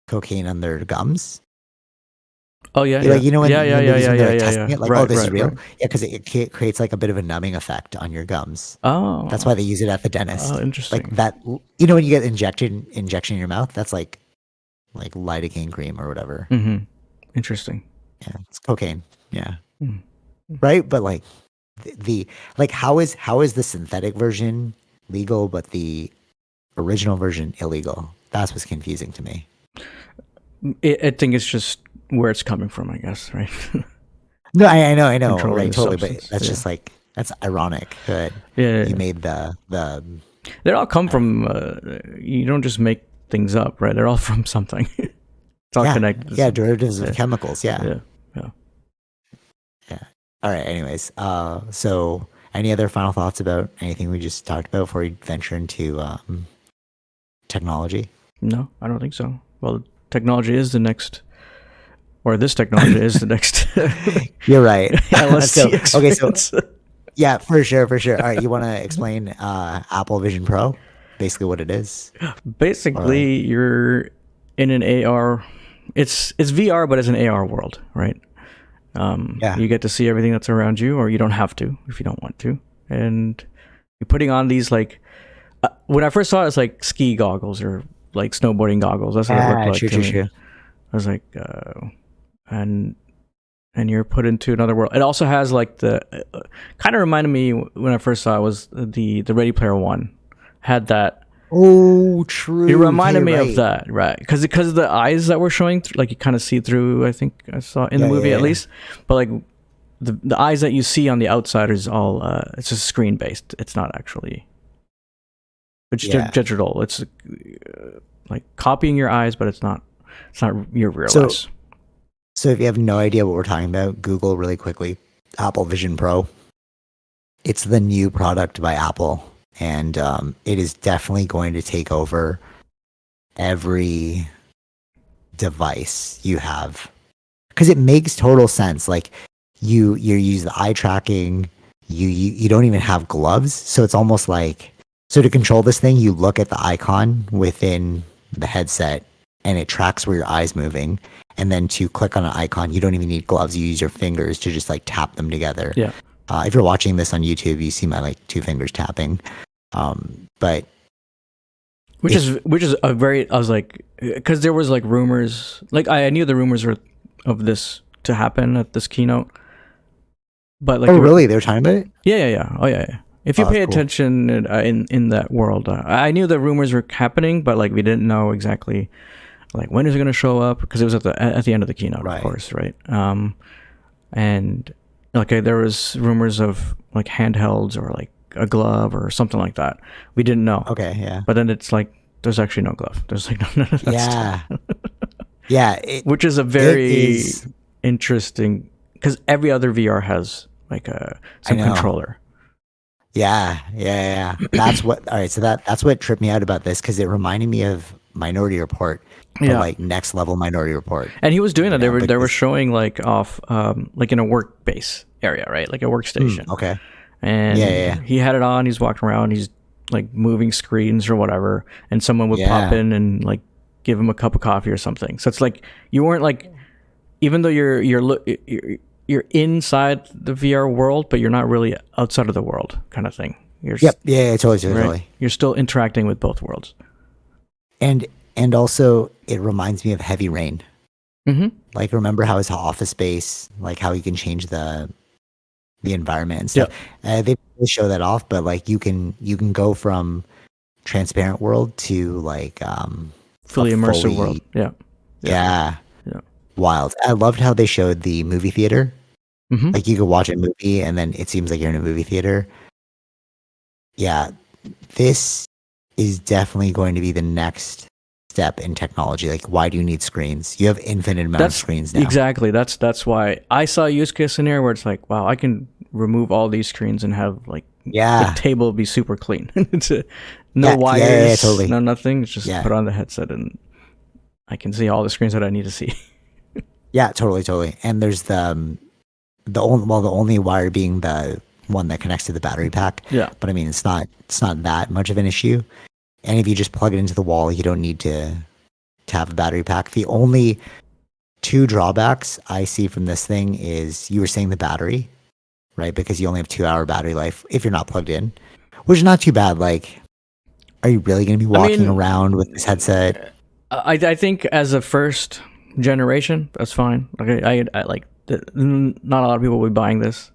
cocaine on their gums.
Oh yeah.
Like, you know, when
yeah.
when they're testing it, like,
Right,
oh, this is
right,
real.
right.
Yeah, because it creates like a bit of a numbing effect on your gums.
Oh.
That's why they use it at the dentist.
Oh, interesting.
Like that, you know, when you get injection in your mouth, that's like lidocaine cream or whatever.
Mm-hmm. Interesting.
Yeah, it's cocaine. Yeah,
Mm.
right. But like the like, how is the synthetic version legal, but the original version illegal? That's what's confusing to me.
I think it's just where it's coming from, I guess, right?
No, I know,
Controlling
right?
the
Totally,
substance,
but that's just like that's ironic that
Yeah.
you made the
They all come from. You don't just make things up, right? They're all from something. It's all connected.
Yeah, derivatives of chemicals. Yeah.
Yeah.
All right. Anyways, so any other final thoughts about anything we just talked about before we venture into technology?
No, I don't think so. Well, technology is the next, or this technology is the next.
You're right.
LSD experience.
So yeah, for sure. All right, you want to explain Apple Vision Pro? Basically, what it is.
Basically, you're in an AR. It's VR, but it's an AR world, right? You get to see everything that's around you, or you don't have to if you don't want to. And you're putting on these like. When I first saw it, it's like ski goggles or like snowboarding goggles. That's what it looked like.
True.
I was like, and you're put into another world. It also has like the kind of reminded me when I first saw it was the Ready Player One had that.
Oh, true.
It reminded me of that, right? Because of the eyes that were showing, like you kind of see through. I think I saw in the movie at least, but like the eyes that you see on the outside is all it's just screen based. It's not actually. It's digital. It's like copying your eyes, but it's not your real eyes.
So if you have no idea what we're talking about, Google really quickly Apple Vision Pro. It's the new product by Apple, and it is definitely going to take over every device you have because it makes total sense. Like you use the eye tracking. You don't even have gloves, so it's almost like. So to control this thing, you look at the icon within the headset and it tracks where your eye's moving. And then to click on an icon, you don't even need gloves. You use your fingers to just like tap them together.
Yeah.
If you're watching this on YouTube, you see my like two fingers tapping. But
which is a very, I was like, because there was like rumors, like I knew the rumors were of this to happen at this keynote. But like,
really? They were talking about it?
Yeah. Oh yeah. If you pay attention in that world, I knew the rumors were happening, but like we didn't know exactly like when is it going to show up because it was at the end of the keynote,
right.
Of course, right? And like there was rumors of like handhelds or like a glove or something like that. We didn't know.
Okay, yeah.
But then it's like there's actually no glove. There's like none of that stuff.
Yeah.
Which is a very interesting because every other VR has like some controller.
Yeah. That's what. All right. So that's what tripped me out about this because it reminded me of Minority Report, like next level Minority Report.
And he was doing that. They were showing like off, like in a work base area, right? Like a workstation.
Okay.
And he had it on. He's walking around. He's like moving screens or whatever, and someone would pop in and like give him a cup of coffee or something. So it's like you weren't like, even though you're inside the VR world, but you're not really outside of the world, kind of thing. Totally.
Right?
You're still interacting with both worlds.
And also, it reminds me of Heavy Rain.
Mm-hmm.
Like, remember how it's Office Space, like how you can change the environment and stuff. They really show that off, but like you can go from transparent world to like
fully
a
immersive world. Yeah.
yeah,
Yeah.
wild. I loved how they showed the movie theater.
Hmm.
Like you could watch a movie and then it seems like you're in a movie theater. Yeah, this is definitely going to be the next step in technology. Like, why do you need screens? You have infinite amount of screens now.
Exactly. That's why I saw a use case scenario where it's like, wow, I can remove all these screens and have like the table be super clean. No wires,
totally.
no nothing. It's just put on the headset and I can see all the screens that I need to see.
Yeah, totally. And there's the only wire being the one that connects to the battery pack.
Yeah.
But I mean, it's not that much of an issue. And if you just plug it into the wall, you don't need to have a battery pack. The only two drawbacks I see from this thing is you were saying the battery, right? Because you only have 2-hour battery life if you're not plugged in, which is not too bad. Like, are you really going to be walking around with this headset?
I think as a first generation, that's fine. Like I like not a lot of people will be buying this.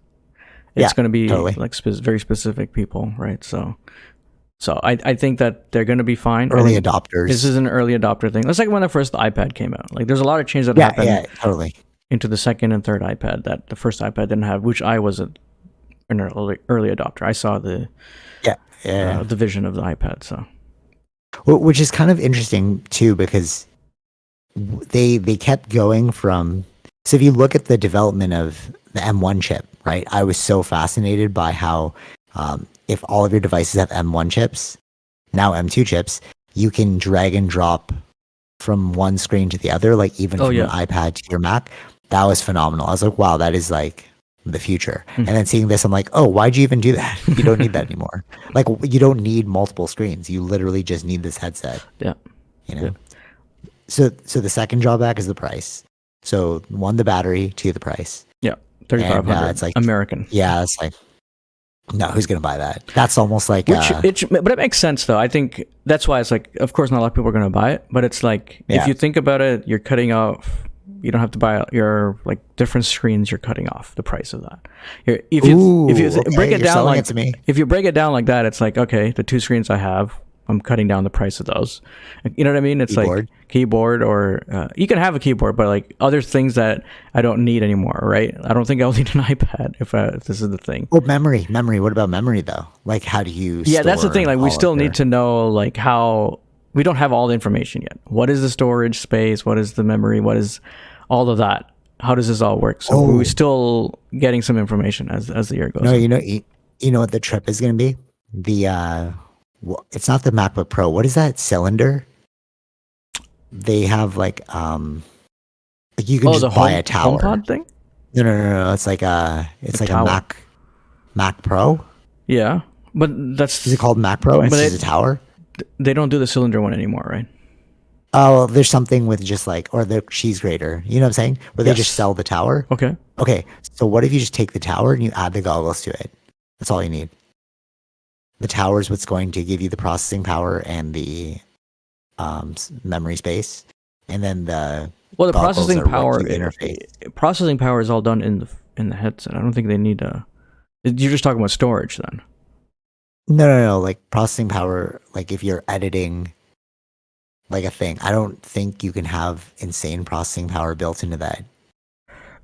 It's going to be like very specific people, right? So I think that they're going to be fine.
Early adopters.
This is an early adopter thing. That's like when the first iPad came out. Like there's a lot of changes that happened into the second and third iPad that the first iPad didn't have, which I was an early adopter. I saw the vision of the iPad. So,
which is kind of interesting too, because they kept going from. So if you look at the development of the M1 chip, right? I was so fascinated by how if all of your devices have M1 chips, now M2 chips, you can drag and drop from one screen to the other, like even from an iPad to your Mac. That was phenomenal. I was like, wow, that is like the future. And then seeing this, I'm like, oh, why'd you even do that? You don't need that anymore. Like, you don't need multiple screens. You literally just need this headset.
Yeah.
You know? Yeah. So the second drawback is the price. So one, the battery, two, the price.
Yeah. 3,500.
It's like
American.
Yeah. It's like, no, who's going to buy that? That's almost like,
but it makes sense though. I think that's why it's like, of course, not a lot of people are going to buy it, but it's like, if you think about it, you're cutting off, you don't have to buy your like different screens. You're cutting off the price of that. If you break it down like, if you break it down like that, it's like, okay, the two screens I have, I'm cutting down the price of thif you know what I mean? It's like keyboard or you can have a keyboard, but like other things that I don't need anymore, right? I don't think I'll need an iPad if this is the thing.
Well, memory. What about memory though? Like, how do you?
Yeah, that's the thing. Like, we still need to know like how. We don't have all the information yet. What is the storage space? What is the memory? What is all of that? How does this all work? So we're still getting some information as the year goes.
No, you know what the trip is going to be? It's not the MacBook Pro. What is that cylinder? They have like you can just buy a tower.
HomePod thing?
No. It's like a Mac Pro.
Yeah, but
is it called Mac Pro? And it's just a tower.
They don't do the cylinder one anymore, right?
Oh, there's something with just like, or the cheese grater. You know what I'm saying? Where they just sell the tower.
Okay.
So what if you just take the tower and you add the goggles to it? That's all you need. The tower is what's going to give you the processing power and the memory space, and then the
processing power
interface.
Processing power is all done in the headset. I don't think they need You're just talking about storage then.
No. Like processing power, like if you're editing like a thing, I don't think you can have insane processing power built into that.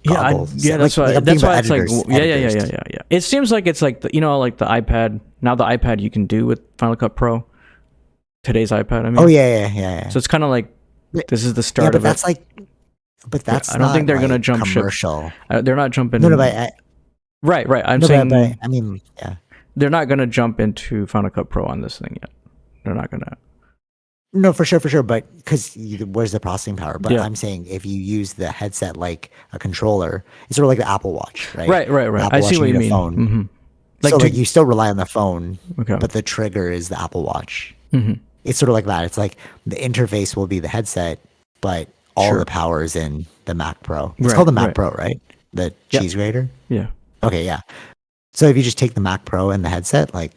That's why it's like yeah. It seems like it's like the iPad. Now the iPad you can do with Final Cut Pro. Today's iPad, I mean.
Oh yeah.
So it's kind of like this is the start of it.
But that's
I don't think they're gonna jump
commercial.
They're not jumping.
No, but
right. I'm saying.
But I mean, yeah.
They're not gonna jump into Final Cut Pro on this thing yet. They're not gonna.
No, for sure. But because where's the processing power? But I'm saying if you use the headset like a controller, it's sort of like the Apple Watch, right?
Right. I see what you mean.
Mm-hmm. Like you still rely on the phone, but the trigger is the Apple Watch.
Mm-hmm.
It's sort of like that. It's like the interface will be the headset, but all the power is in the Mac Pro. It's called the Mac Pro, right? The cheese grater?
Yeah.
Okay, yeah. So if you just take the Mac Pro and the headset, like,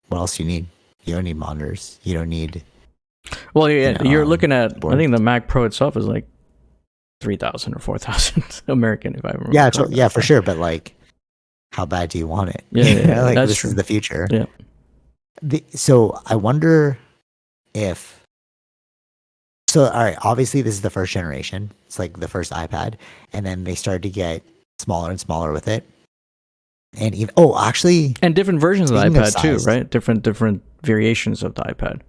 what else do you need? You don't need monitors. You don't need...
Well, you're looking at... I think the Mac Pro itself is like 3,000 or 4,000 American, if I remember.
Yeah, for sure. But like, how bad do you want it?
Yeah.
Like,
that's
this
true.
is the future.
Yeah.
So I wonder if so. All right, obviously this is the first generation. It's like the first iPad, and then they started to get smaller and smaller with it. And even actually,
And different versions of the
speaking of
iPad too,
size,
right? Different variations of the iPad.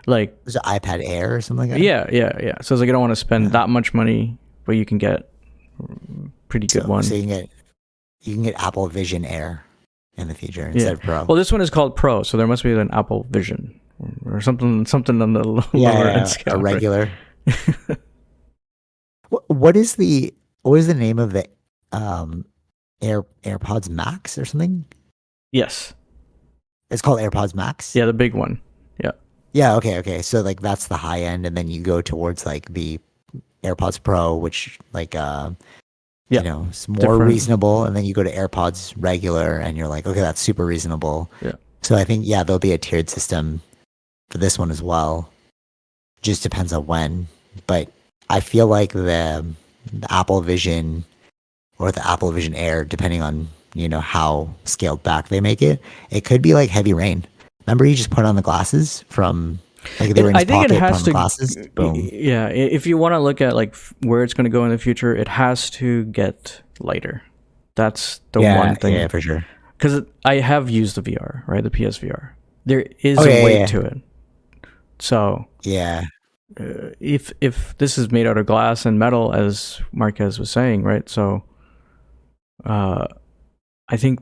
Like
there's an iPad Air or something like that.
yeah. So it's like you don't want to spend that much money, but you can get pretty good one.
So you can get Apple Vision Air in the future instead of Pro.
Well, this one is called Pro, so there must be an Apple Vision or something on the lower end scale.
A regular. What is the name of the AirPods Max or something?
Yes.
It's called AirPods Max.
Yeah, the big one. Yeah.
Yeah. Okay. So like that's the high end, and then you go towards like the AirPods Pro, which like it's more reasonable, and then you go to AirPods regular, and you're like, okay, that's super reasonable.
Yeah.
So I think there'll be a tiered system for this one as well. Just depends on when, but I feel like the Apple Vision or the Apple Vision Air, depending on how scaled back they make it, it could be like heavy rain. Remember, you just put on the glasses from like they were in his pocket, put on the glasses. Boom.
Yeah, if you want to look at like where it's going to go in the future, it has to get lighter. That's the one thing.
Yeah, for sure.
Because I have used the VR, right? The PSVR. There is a weight to it. So
yeah,
if this is made out of glass and metal, as Marquez was saying, right? So, I think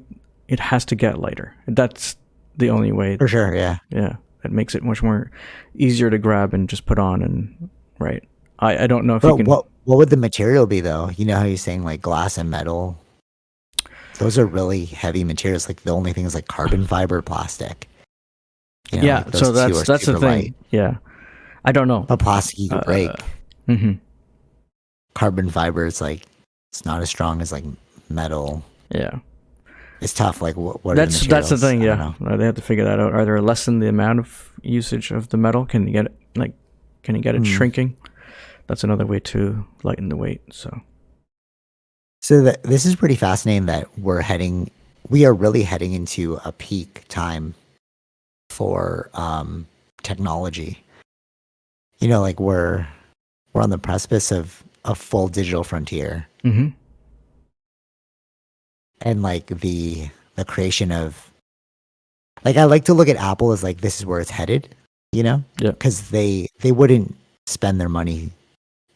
it has to get lighter. That's the only way.
For sure. Yeah.
Yeah. It makes it much more easier to grab and just put on and right. I don't know if you can.
What would the material be though? You know how you're saying like glass and metal. Those are really heavy materials. Like the only thing is like carbon fiber, plastic.
Yeah, like so that's the thing. Light. Yeah, I don't know.
But plastic you can break.
Mm-hmm.
Carbon fiber is like it's not as strong as like metal.
Yeah,
it's tough. Like what?
That's the thing. Yeah, they have to figure that out. Either lessen the amount of usage of the metal. Can you get it shrinking? That's another way to lighten the weight. So
this is pretty fascinating that we are really heading into a peak time for technology. Like we're on the precipice of a full digital frontier.
Mm-hmm.
And like the creation of like I like to look at Apple as like this is where it's headed, because they wouldn't spend their money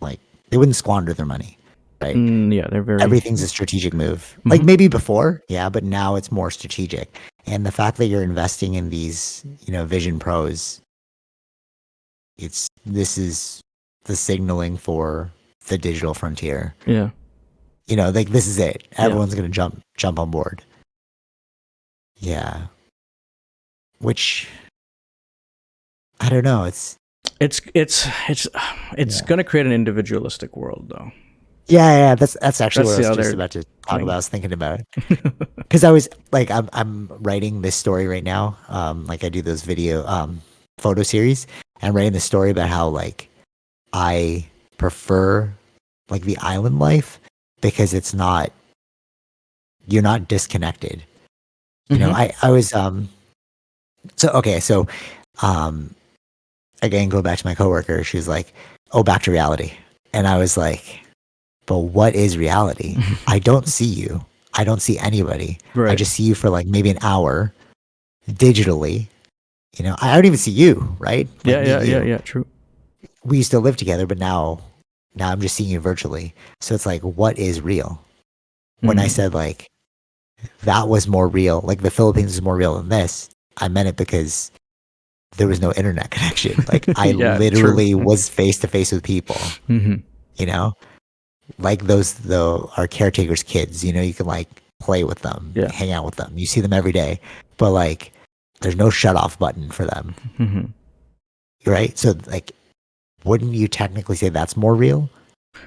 like they wouldn't squander their money. Right?
Yeah, they're very.
Everything's a strategic move. Mm-hmm. Like maybe before, yeah, but now it's more strategic. And the fact that you're investing in these, Vision Pros, this is the signaling for the digital frontier.
Yeah.
Like this is it. Everyone's gonna jump on board. Yeah. Which I don't know. It's
gonna create an individualistic world though.
Yeah, that's actually what I was just about to talk about. I was thinking about it because I was like, I'm writing this story right now. Like I do those photo series, and I'm writing this story about how like I prefer like the island life because you're not disconnected. I was so again, go back to my coworker. She was like, "Oh, back to reality," and I was like. But what is reality? I don't see you. I don't see anybody. Right. I just see you for like maybe an hour digitally. I don't even see you, right? Like
yeah, true.
We used to live together, but now I'm just seeing you virtually. So it's like, what is real? When I said like, that was more real, like the Philippines is more real than this, I meant it because there was no internet connection. Like I literally was face to face with people, like our caretakers' kids, you can like play with them, hang out with them. You see them every day, but like there's no shut off button for them. Mm-hmm. Right? So like, wouldn't you technically say that's more real?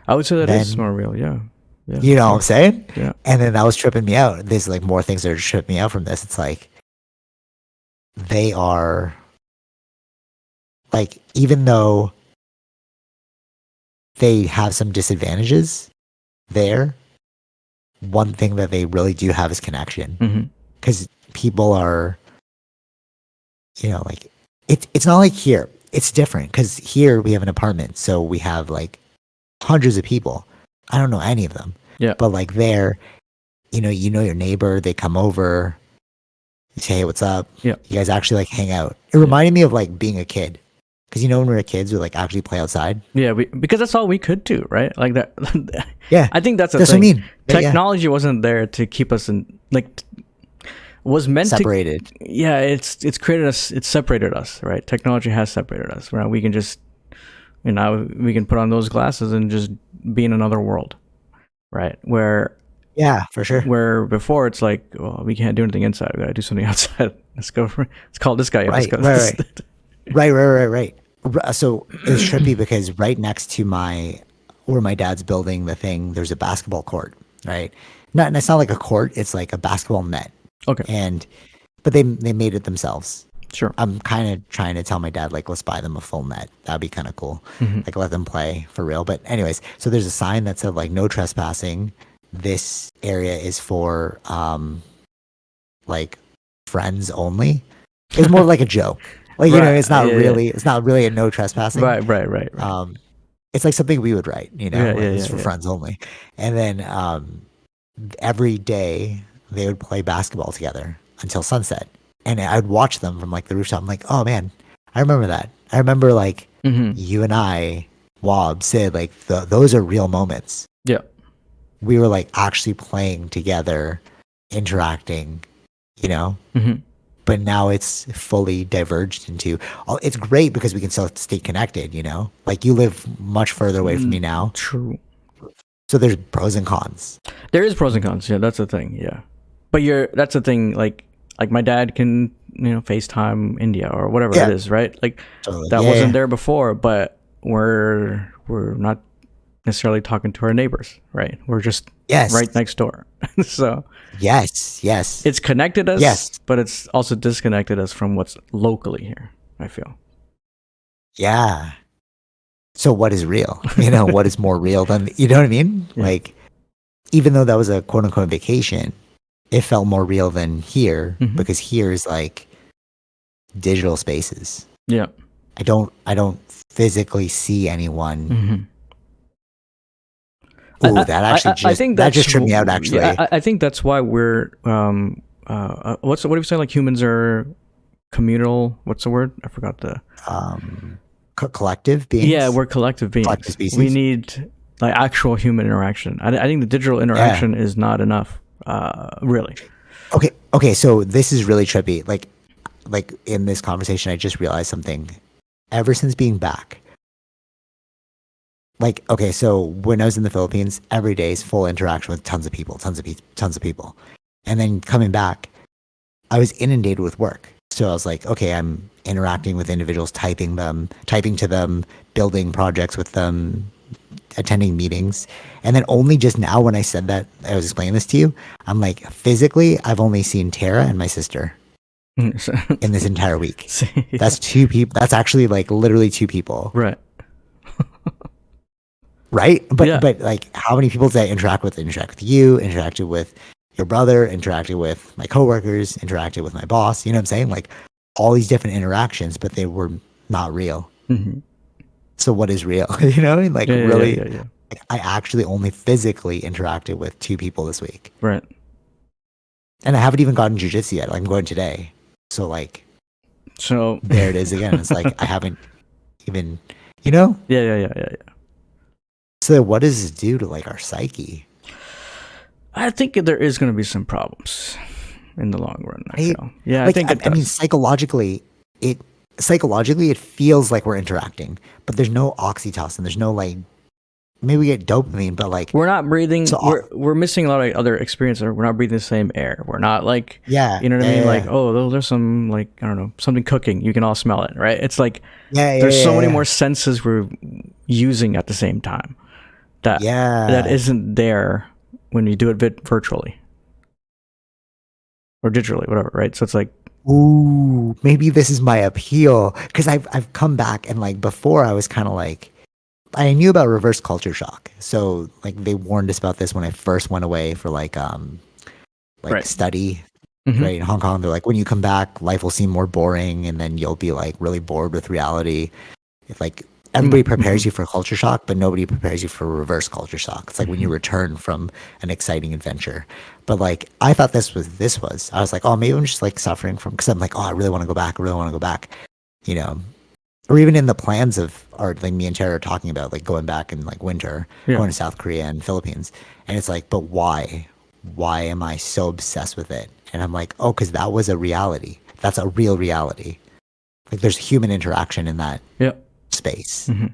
I would say that is more real. Yeah.
You know what I'm saying?
Yeah.
And then that was tripping me out. There's like more things that are tripping me out from this. It's like, they are like, even though they have some disadvantages there, one thing that they really do have is connection. Because people are, like it's not like here. It's different because here we have an apartment, so we have like hundreds of people. I don't know any of them.
Yeah.
But like there, you know your neighbor, they come over, you say, hey, what's up?
Yeah.
You guys actually like hang out. It reminded me of like being a kid. Because when we were kids, we like actually play outside.
Yeah, because that's all we could do, right? Like that.
Yeah.
I think that's the
That's
thing.
what I mean.
Technology wasn't there to keep us in was meant
separated.
Yeah, it's created us. It's separated us, right? Technology has separated us. Right? We can just, we can put on those glasses and just be in another world, right?
Yeah, for sure.
Where before it's like, well, we can't do anything inside. We got to do something outside. Let's call this guy.
Right, right. So it's trippy because right next to where my dad's building the thing, there's a basketball court, right? It's not like a court, it's like a basketball net.
Okay.
But they made it themselves.
Sure.
I'm kind of trying to tell my dad, like, let's buy them a full net. That'd be kind of cool.
Mm-hmm.
Like, let them play for real. But anyways, so there's a sign that said like no trespassing. This area is for like friends only. It's more like a joke. Like,
right.
It's not really a no trespassing.
Right.
It's like something we would write, it's for friends only. And then every day they would play basketball together until sunset. And I'd watch them from like the rooftop. I'm like, oh man, I remember that. I remember like you and I, Wob, said like those are real moments.
Yeah.
We were like actually playing together, interacting, but now it's fully diverged into, it's great because we can still stay connected, like you live much further away from me now.
True.
So there's pros and cons.
There is pros and cons. Yeah, that's the thing. Yeah. But that's the thing. Like my dad can, FaceTime India or whatever it is, right? Like
totally.
That wasn't there before, but we're not necessarily talking to our neighbors, right? We're just right next door. So
yes,
it's connected us,
yes,
but it's also disconnected us from what's locally here, I feel.
Yeah. So what is real? What is more real than, you know what I mean? Yeah. Like, even though that was a quote unquote vacation, it felt more real than here because here is like digital spaces.
Yeah.
I don't physically see anyone. Ooh, that actually
I think
that just tripped me out actually.
Yeah, I think that's why we're what do you say, like humans are communal, what's the word? I forgot the
collective beings.
Yeah, we're collective beings.
Collective species.
We need like actual human interaction. I think the digital interaction is not enough, really.
Okay, so this is really trippy. Like in this conversation, I just realized something. Ever since being back, like, okay, so when I was in the Philippines, every day is full interaction with tons of people. And then coming back, I was inundated with work. So I was like, okay, I'm interacting with individuals, typing to them, building projects with them, attending meetings. And then only just now when I said that, I was explaining this to you, I'm like, physically, I've only seen Tara and my sister in this entire week. Yeah. That's 2 people. That's actually like literally 2 people.
Right.
Right? But like, how many people did I interact with? Interact with you, interacted with your brother, interacted with my coworkers, interacted with my boss. You know what I'm saying? Like all these different interactions, but they were not real. So what is real? You know, like really, like, I actually only physically interacted with 2 people this week.
Right.
And I haven't even gotten jujitsu yet. Like, I'm going today. So like, there it is again. It's like, I haven't even,
Yeah.
So what does this do to like our psyche?
I think there is going to be some problems in the long run. I feel. Yeah,
like,
I think
I mean, psychologically, it feels like we're interacting, but there's no oxytocin. There's no like, maybe we get dopamine, but like
we're not breathing. We're missing a lot of other experiences. We're not breathing the same air. We're not like, you know what I mean? Like, oh, there's some like, I don't know, something cooking. You can all smell it, right? It's like there's so many more senses we're using at the same time that isn't there when you do it virtually or digitally, whatever, right? So it's like,
ooh, maybe this is my appeal, because I've come back, and like before I was kind of like, I knew about reverse culture shock. So like they warned us about this when I first went away for like study
Hmm.
right? In Hong Kong, they're like, when you come back, life will seem more boring, and then you'll be like really bored with reality. It's like everybody
Hmm.
prepares you for culture shock, but nobody prepares you for reverse culture shock. It's like when you
Hmm.
return from an exciting adventure. But like I thought this was. I was like, oh, maybe I'm just like suffering from because I'm like, oh, I really want to go back. I really want to go back. You know, or even in the plans of art, like me and Tara are talking about, like going back in like winter,
Yeah.
going to South Korea and Philippines, and it's like, but why? Why am I so obsessed with it? And I'm like, oh, because that was a reality. That's a real reality. Like there's human interaction in that
Yeah.
space,
Hmm.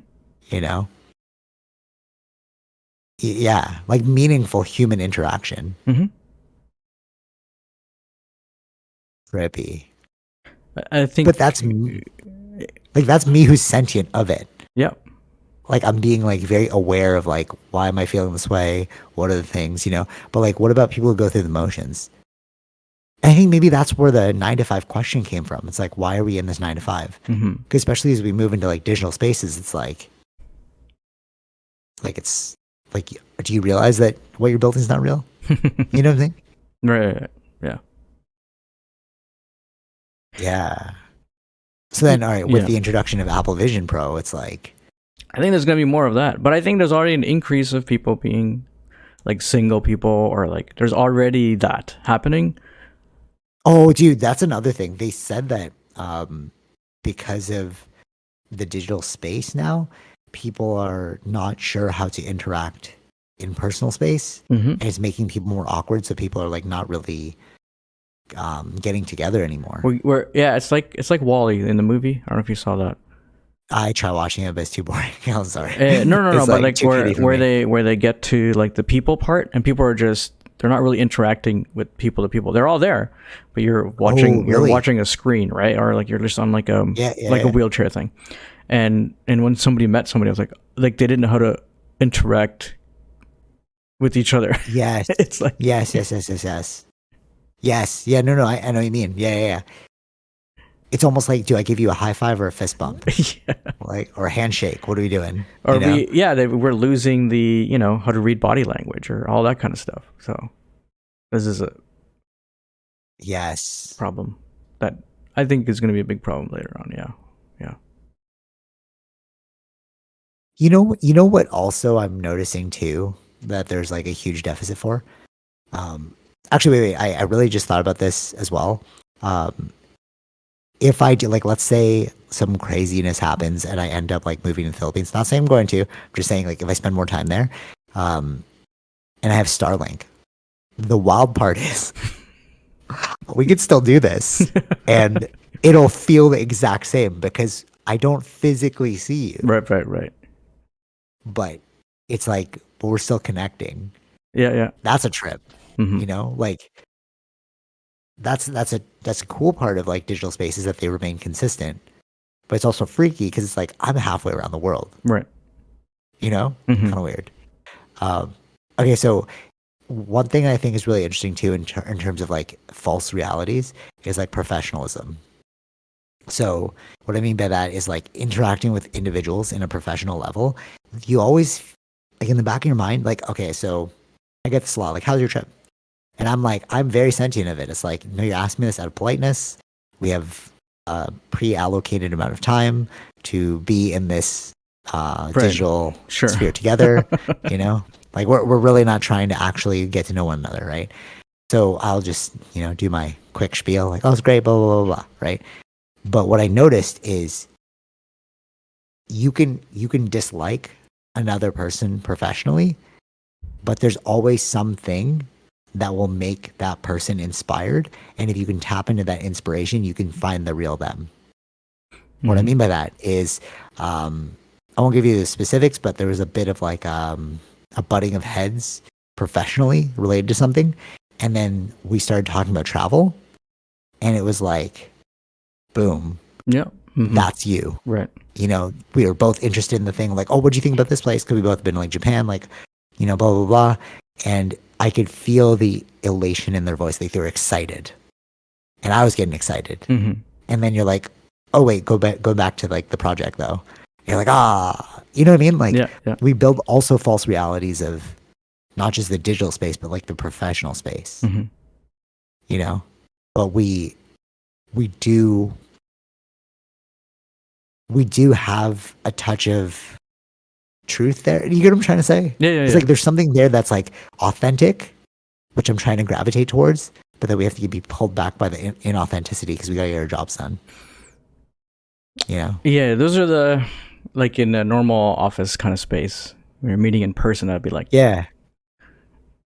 you know? Yeah, like meaningful human interaction.
Hmm.
Trippy.
I
But
think.
like that's me who's sentient of it.
Yeah.
Like I'm being like very aware of like why am I feeling this way? What are the things, you know? But like what about people who go through the motions? I think maybe that's where the 9 to 5 question came from. It's like why are we in this 9 to 5?
Hmm.
Because especially as we move into like digital spaces, it's like it's like do you realize that what you're building is not real? You know what I'm saying?
Right. Yeah.
Yeah. So then all right, with
Yeah.
the introduction of Apple Vision Pro, it's like
I think there's gonna be more of that, but I think there's already an increase of people being like single people, or like there's already that happening.
oh dude, that's another thing. They said that because of the digital space now, people are not sure how to interact in personal space,
Hmm.
and it's making people more awkward. So people are like not really getting together anymore.
We're yeah, it's like Wally in the movie. I don't know if you saw that.
I try watching it, but it's too boring. I'm sorry.
No, no, no.
It's
But
like
like
too kiddie for me.
where they get to like the people part, and people are just they're not really interacting with people to people. They're all there, but
Oh,
you're
really?
watching a screen, right? Or like you're just on
Yeah, yeah,
like a
yeah.
wheelchair thing. And when somebody met somebody, I was like they didn't know how to interact with each other.
Yes,
It's like
yes, yes, yes, yes, yes. Yes, yeah, no, no, I know what you mean. Yeah, yeah, yeah. It's almost like, do I give you a high five or a fist bump?
yeah.
Like, or a handshake? What are we doing?
Or
You know?
we're losing the how to read body language or all that kind of stuff. So this is a
Yes.
problem that I think is going to be a big problem later on. Yeah, yeah.
You know what also I'm noticing too that there's like a huge deficit for? Um, actually, wait, I really just thought about this as well. Um, if I do, like, let's say some craziness happens and I end up like moving to the Philippines, not saying I'm going to, I'm just saying like if I spend more time there, um, and I have Starlink, the wild part is we could still do this and it'll feel the exact same because I don't physically see you,
Right, right, right.
but it's like, but we're still connecting.
Yeah, yeah.
That's a trip,
Hmm.
you know, like that's a cool part of like digital spaces that they remain consistent, but it's also freaky because it's like I'm halfway around the world,
Right.
you know,
Hmm.
kind of weird. Um, okay, so one thing I think is really interesting too in terms of like false realities is like professionalism. So what I mean by that is like interacting with individuals in a professional level. You always like in the back of your mind, like, okay, so I get this a lot. Like, how's your trip? And I'm like, I'm very sentient of it. It's like, no, you're asking me this out of politeness. We have a pre-allocated amount of time to be in this
Right.
digital
Sure.
sphere together. You know, like we're really not trying to actually get to know one another, right? So I'll just do my quick spiel, like, oh, it's great, blah blah blah blah, right? But what I noticed is you can dislike another person professionally, but there's always something that will make that person inspired. And if you can tap into that inspiration, you can find the real them. What I
Hmm.
mean by that is, I won't give you the specifics, but there was a bit of like a butting of heads professionally related to something. And then we started talking about travel, and it was like, boom,
Yeah. Hmm.
that's you.
Right.
We were both interested in the thing, like, oh, what do you think about this place? Because we both been to like Japan, like, blah, blah, blah. And I could feel the elation in their voice. Like they were excited. And I was getting excited.
Hmm.
And then you're like, oh, wait, go back to like the project though. You're like, you know what I mean? Like
Yeah, yeah.
we build also false realities of not just the digital space, but like the professional space,
Hmm.
you know? but we do we do have a touch of truth there. You get what I'm trying to say?
Yeah, yeah,
It's
yeah.
like there's something there that's like authentic, which I'm trying to gravitate towards, but then we have to be pulled back by the inauthenticity because we got to get our jobs done. You know?
Yeah, those are the, like in a normal office kind of space. When you're meeting in person, I'd be like,
Yeah.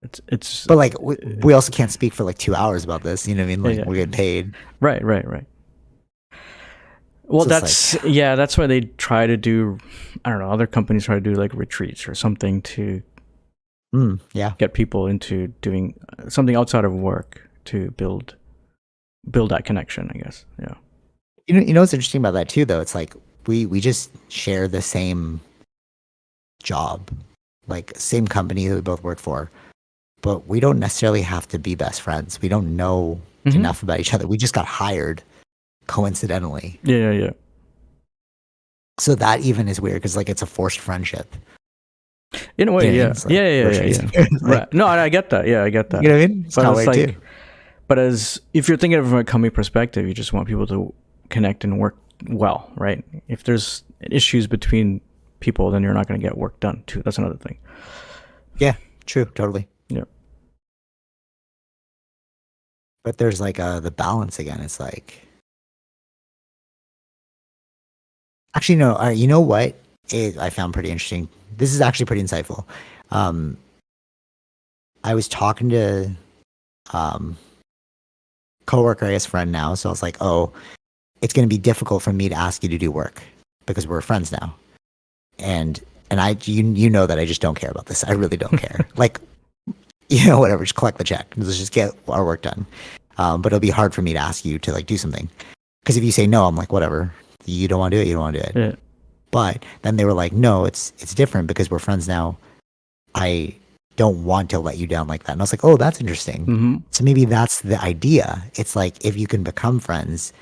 it's
But like we also can't speak for like 2 hours about this. You know what I mean? Like
yeah.
we're getting paid.
right. Well,
So it's
that's yeah, that's why they try to do. I don't know. Other companies try to do like retreats or something to
yeah.
get people into doing something outside of work to build that connection. I guess. Yeah.
You know what's interesting about that too, though? It's like we just share the same job, like same company that we both work for, but we don't necessarily have to be best friends. We don't know enough about each other. We just got hired coincidentally.
Yeah.
So that even is weird because like it's a forced friendship.
In a way,
Yeah,
yeah.
it's like
Yeah. Right. No, I get that. Yeah, I get that.
You know what I mean? It's
But
kind of
it's
weird
like,
too.
but as if you're thinking of it from a company perspective, you just want people to connect and work well, right? If there's issues between people, then you're not going to get work done too. That's another thing.
Yeah, true, totally.
Yeah.
But there's like the balance again. It's like actually no. You know what? I found pretty interesting. This is actually pretty insightful. I was talking to coworker, I guess friend now. So I was like, oh, it's going to be difficult for me to ask you to do work because we're friends now. And you know that I just don't care about this. I really don't care. Like, you know, whatever, just collect the check. Let's just get our work done. But it'll be hard for me to ask you to like do something. Because if you say no, I'm like, whatever. You don't want to do it, you don't want to do it.
Yeah.
But then they were like, no, it's different because we're friends now. I don't want to let you down like that. And I was like, oh, that's interesting.
Mm-hmm.
So maybe that's the idea. It's like if you can become friends,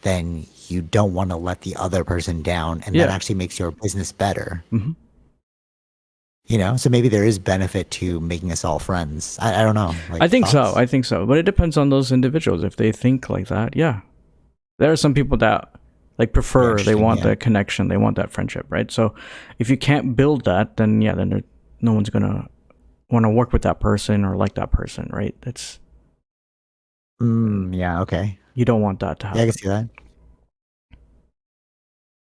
then you don't want to let the other person down. And that actually makes your business better.
Mm-hmm.
You know, so maybe there is benefit to making us all friends. I don't know. Like,
I think
thoughts?
so. I think so. But it depends on those individuals. If they think like that, yeah. There are some people that like prefer, they want that connection, they want that friendship, right? So if you can't build that, then no one's going to want to work with that person or like that person, right? That's
yeah, okay.
You don't want that to happen.
Yeah, I can see that.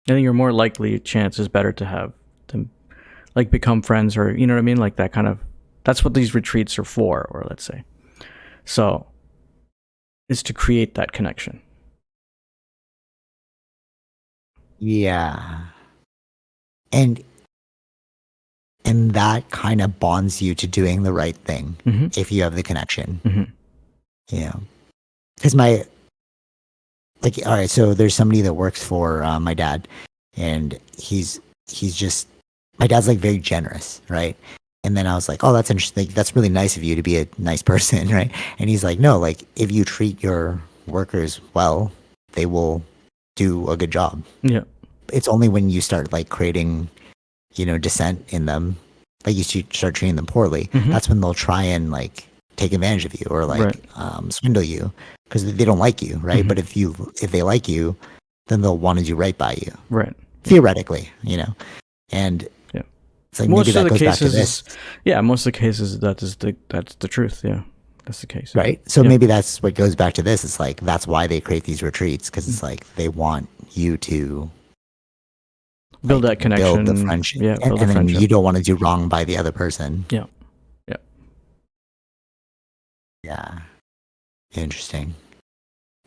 I think your more likely chance is better to have to like become friends, or you know what I mean, like that kind of. That's what these retreats are for, or let's say, so is to create that connection.
Yeah, and that kind of bonds you to doing the right thing if you have the connection. You know, because all right, so there's somebody that works for my dad, and he's just, my dad's like very generous, right? And then I was like, oh, that's interesting. Like, that's really nice of you to be a nice person, right? And he's like, no, like if you treat your workers well, they will do a good job.
Yeah.
It's only when you start like creating, dissent in them, like you start treating them poorly, that's when they'll try and like take advantage of you or like swindle you because they don't like you, right? But if they like you, then they'll want to do right by you,
right?
Theoretically, and it's like
most
maybe
of
that
the
goes back to
cases,
this.
Most of the cases that's the truth. Yeah, that's the case.
Right. So maybe that's what goes back to this. It's like that's why they create these retreats because it's like they want you to
build that connection,
build the friendship,
build
and
the
then
friendship.
you don't want to do wrong by the other person. Yeah. Interesting.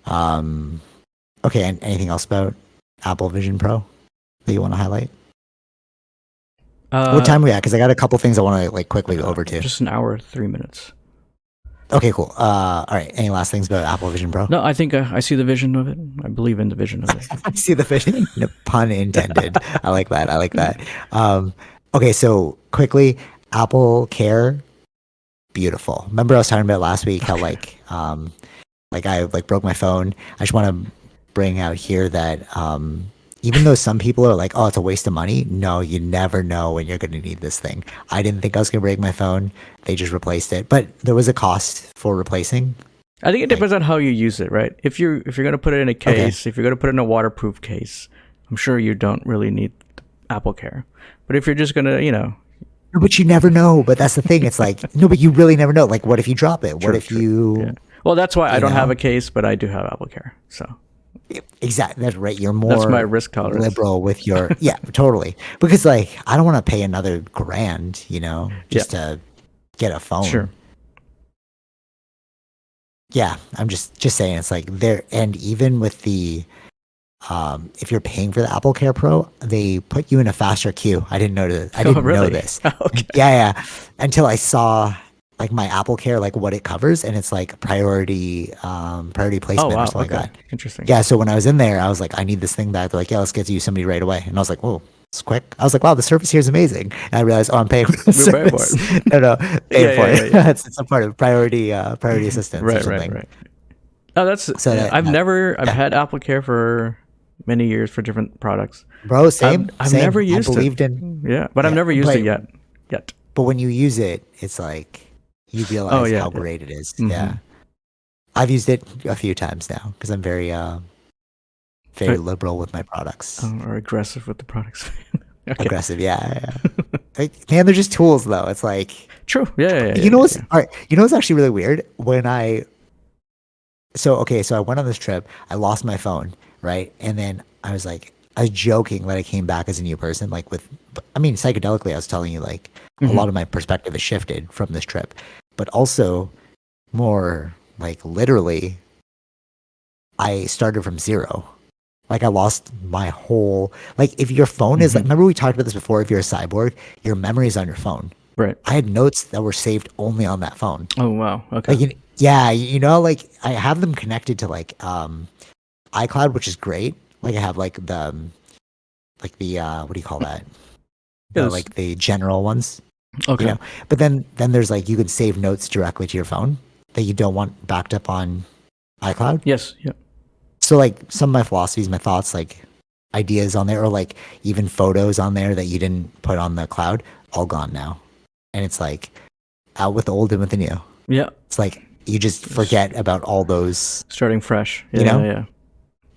Okay. And anything else about Apple Vision Pro that you want to highlight? What time are we at? Because I got a couple things I want to like quickly go over to.
Just an hour, 3 minutes.
Okay, cool. All right. Any last things about Apple Vision Pro?
No, I think I see the vision of it. I believe in the vision of it.
I see the vision. No pun intended. I like that. Okay, so quickly, Apple Care, beautiful. Remember I was talking about last week how like I like broke my phone. I just want to bring out here that even though some people are like, oh, it's a waste of money. No, you never know when you're going to need this thing. I didn't think I was going to break my phone. They just replaced it. But there was a cost for replacing.
I think it depends on how you use it, right? If you're gonna put it in a case, if you're gonna put it in a waterproof case, I'm sure you don't really need Apple Care. But if you're just gonna,
No, but you never know. But that's the thing. It's like, no, but you really never know. Like, what if you drop it? What if you?
Yeah. Well, that's why I don't have
know?
a case, but I do have Apple Care. So
Exactly. That's right. You're
that's
more
my risk tolerance.
liberal with your, yeah, totally. Because like, I don't want to pay another grand, just to get a phone.
Sure.
Yeah. I'm just saying it's like there, and even with the, if you're paying for the Apple Care Pro, they put you in a faster queue. I didn't know this. I didn't know this.
Okay.
Yeah. Until I saw like my Apple Care, like what it covers, and it's like priority placement
Oh wow.
or something like that.
Interesting.
Yeah. So when I was in there, I was like, I need this thing back. They're like, yeah, let's get you somebody right away. And I was like, whoa, it's quick. I was like, wow, the service here is amazing. And I realized, oh, I'm paying for the service. No, paying for it.
Yeah.
It's a part of priority assistance or something.
Right. Oh, that's
So
I've had Apple Care for many years for different products.
Bro, same.
I've
same.
never used
I believed in.
Yeah, but I've never used it yet.
But when you use it, it's like you realize how great it is.
Mm-hmm.
Yeah, I've used it a few times now because I'm very liberal with my products.
Or aggressive with the products. Okay.
Aggressive, yeah. Like, man, they're just tools, though. It's like
true. Yeah.
You know what's all right? You know what's actually really weird So I went on this trip. I lost my phone, right? And then I was joking that I came back as a new person. Like psychedelically, I was telling you like a lot of my perspective has shifted from this trip, but also more like literally, I started from zero. Like I lost my whole, like if your phone is like, remember we talked about this before, if you're a cyborg, your memory is on your phone.
Right.
I had notes that were saved only on that phone.
Oh, wow. Okay.
Like, like I have them connected to like iCloud, which is great. Like I have like the what do you call that? Like the general ones.
Okay.
But then there's like you could save notes directly to your phone that you don't want backed up on iCloud.
Yes. Yeah.
So like some of my philosophies, my thoughts, like ideas on there, or like even photos on there that you didn't put on the cloud, all gone now. And it's like out with the old and with the new.
Yeah.
It's like you just forget about all those.
Starting fresh. Yeah. Yeah.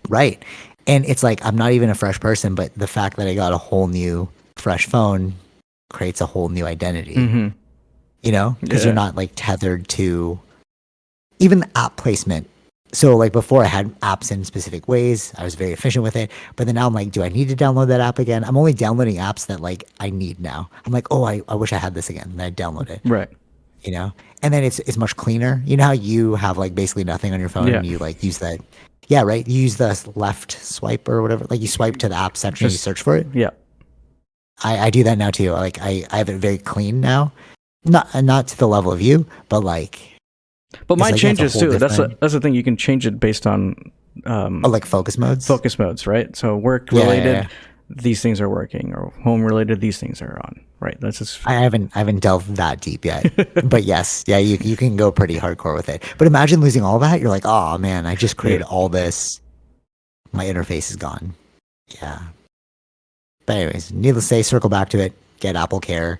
Right. And it's like I'm not even a fresh person, but the fact that I got a whole new fresh phone creates a whole new identity.
Mm-hmm.
Because you're not like tethered to even the app placement. So like before I had apps in specific ways, I was very efficient with it. But then now I'm like, do I need to download that app again? I'm only downloading apps that like I need now. I'm like, oh, I wish I had this again. And I download it.
Right.
And then it's much cleaner. You know how you have like basically nothing on your phone and you like use that. Yeah, right. You use the left swipe or whatever. Like you swipe to the app section and you search for it.
Yeah.
I do that now too. Like I have it very clean now. Not to the level of you, but like.
But mine changes too. That's the thing. You can change it based on
like focus modes.
Focus modes, right? So work related, these things are working, or home related, these things are on. Right. That's just.
I haven't delved that deep yet, but yes, yeah, you can go pretty hardcore with it. But imagine losing all that. You're like, oh man, I just created all this. My interface is gone. Yeah. But anyways, needless to say, circle back to it. Get Apple Care.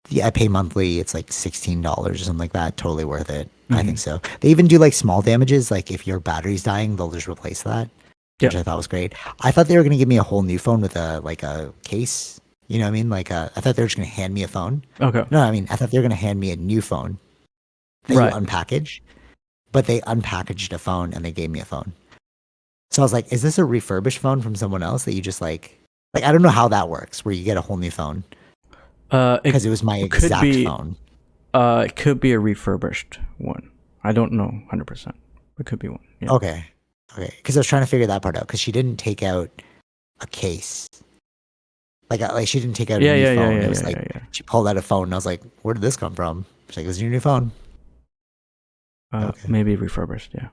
Yeah, I pay monthly. It's like $16 or something like that. Totally worth it. I think so. They even do like small damages. Like if your battery's dying, they'll just replace that, which I thought was great. I thought they were going to give me a whole new phone with a case. You know what I mean? Like I thought they were just going to hand me a phone.
Okay.
No, I mean I thought they were going to hand me a new phone that you unpackage. But they unpackaged a phone and they gave me a phone. So I was like, is this a refurbished phone from someone else that you just like I don't know how that works where you get a whole new phone. Because it was my exact phone.
It could be a refurbished one. I don't know 100%. It could be one. Yeah.
Okay. Because I was trying to figure that part out. Because she didn't take out a case. Like she didn't take out a new phone. It was she pulled out a phone, and I was like, "Where did this come from?" She's like, "It was your new phone."
Maybe refurbished. Yeah.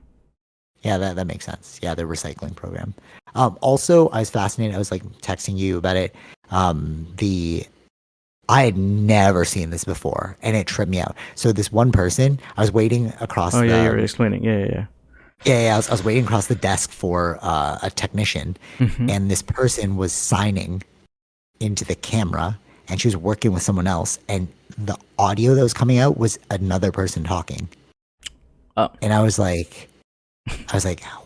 Yeah, that makes sense. Yeah, the recycling program. Also, I was fascinated. I was like texting you about it. I had never seen this before, and it tripped me out. So this one person, I was waiting across.
Oh yeah, you were explaining. Yeah.
I was waiting across the desk for a technician, and this person was signing into the camera, and she was working with someone else, and the audio that was coming out was another person talking.
Oh.
And I was like,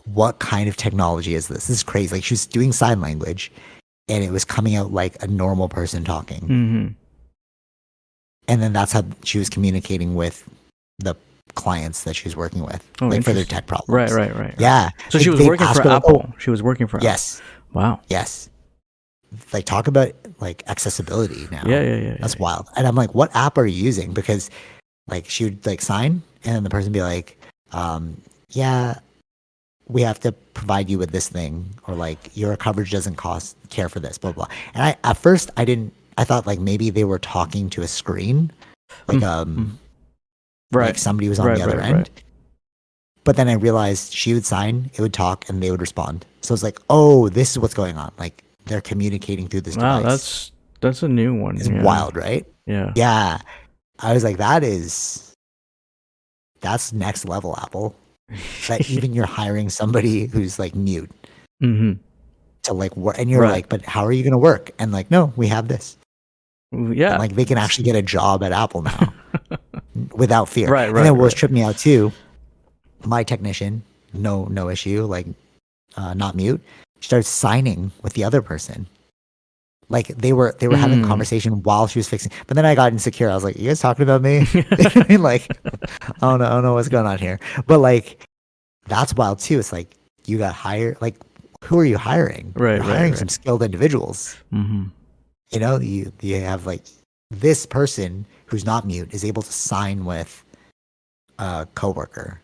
what kind of technology is this? This is crazy. Like she was doing sign language and it was coming out like a normal person talking.
Mm-hmm.
And then that's how she was communicating with the clients that she was working with, like for their tech problems.
Right.
Yeah.
So
like,
she was working for
her,
Apple.
oh,
She was working for
yes.
Apple. Wow.
Yes. Like talk about like accessibility now.
Yeah.
That's wild. And I'm like, what app are you using? Because like she would like sign and then the person be like, yeah, we have to provide you with this thing, or like your coverage doesn't care for this, blah blah. And at first I thought like maybe they were talking to a screen, like like somebody was on the other end.
Right.
But then I realized she would sign, it would talk, and they would respond. So it's like, oh, this is what's going on. Like they're communicating through this device.
Wow, that's a new one.
It's wild, right?
Yeah.
Yeah. I was like, that's next level Apple. That even you're hiring somebody who's like mute to like work, and you're like, but how are you going to work? And like, no, we have this.
Yeah.
And like they can actually get a job at Apple now without fear.
Right.
And then what was tripping me out too, my technician, no issue, like not mute, started signing with the other person. Like they were having a conversation while she was fixing. But then I got insecure. I was like, "You guys talking about me?" I mean, like, I don't know what's going on here. But like, that's wild too. It's like you got hired. Like, who are you hiring?
Right,
You're hiring some skilled individuals.
Mm-hmm.
You know, you have like this person who's not mute is able to sign with a coworker.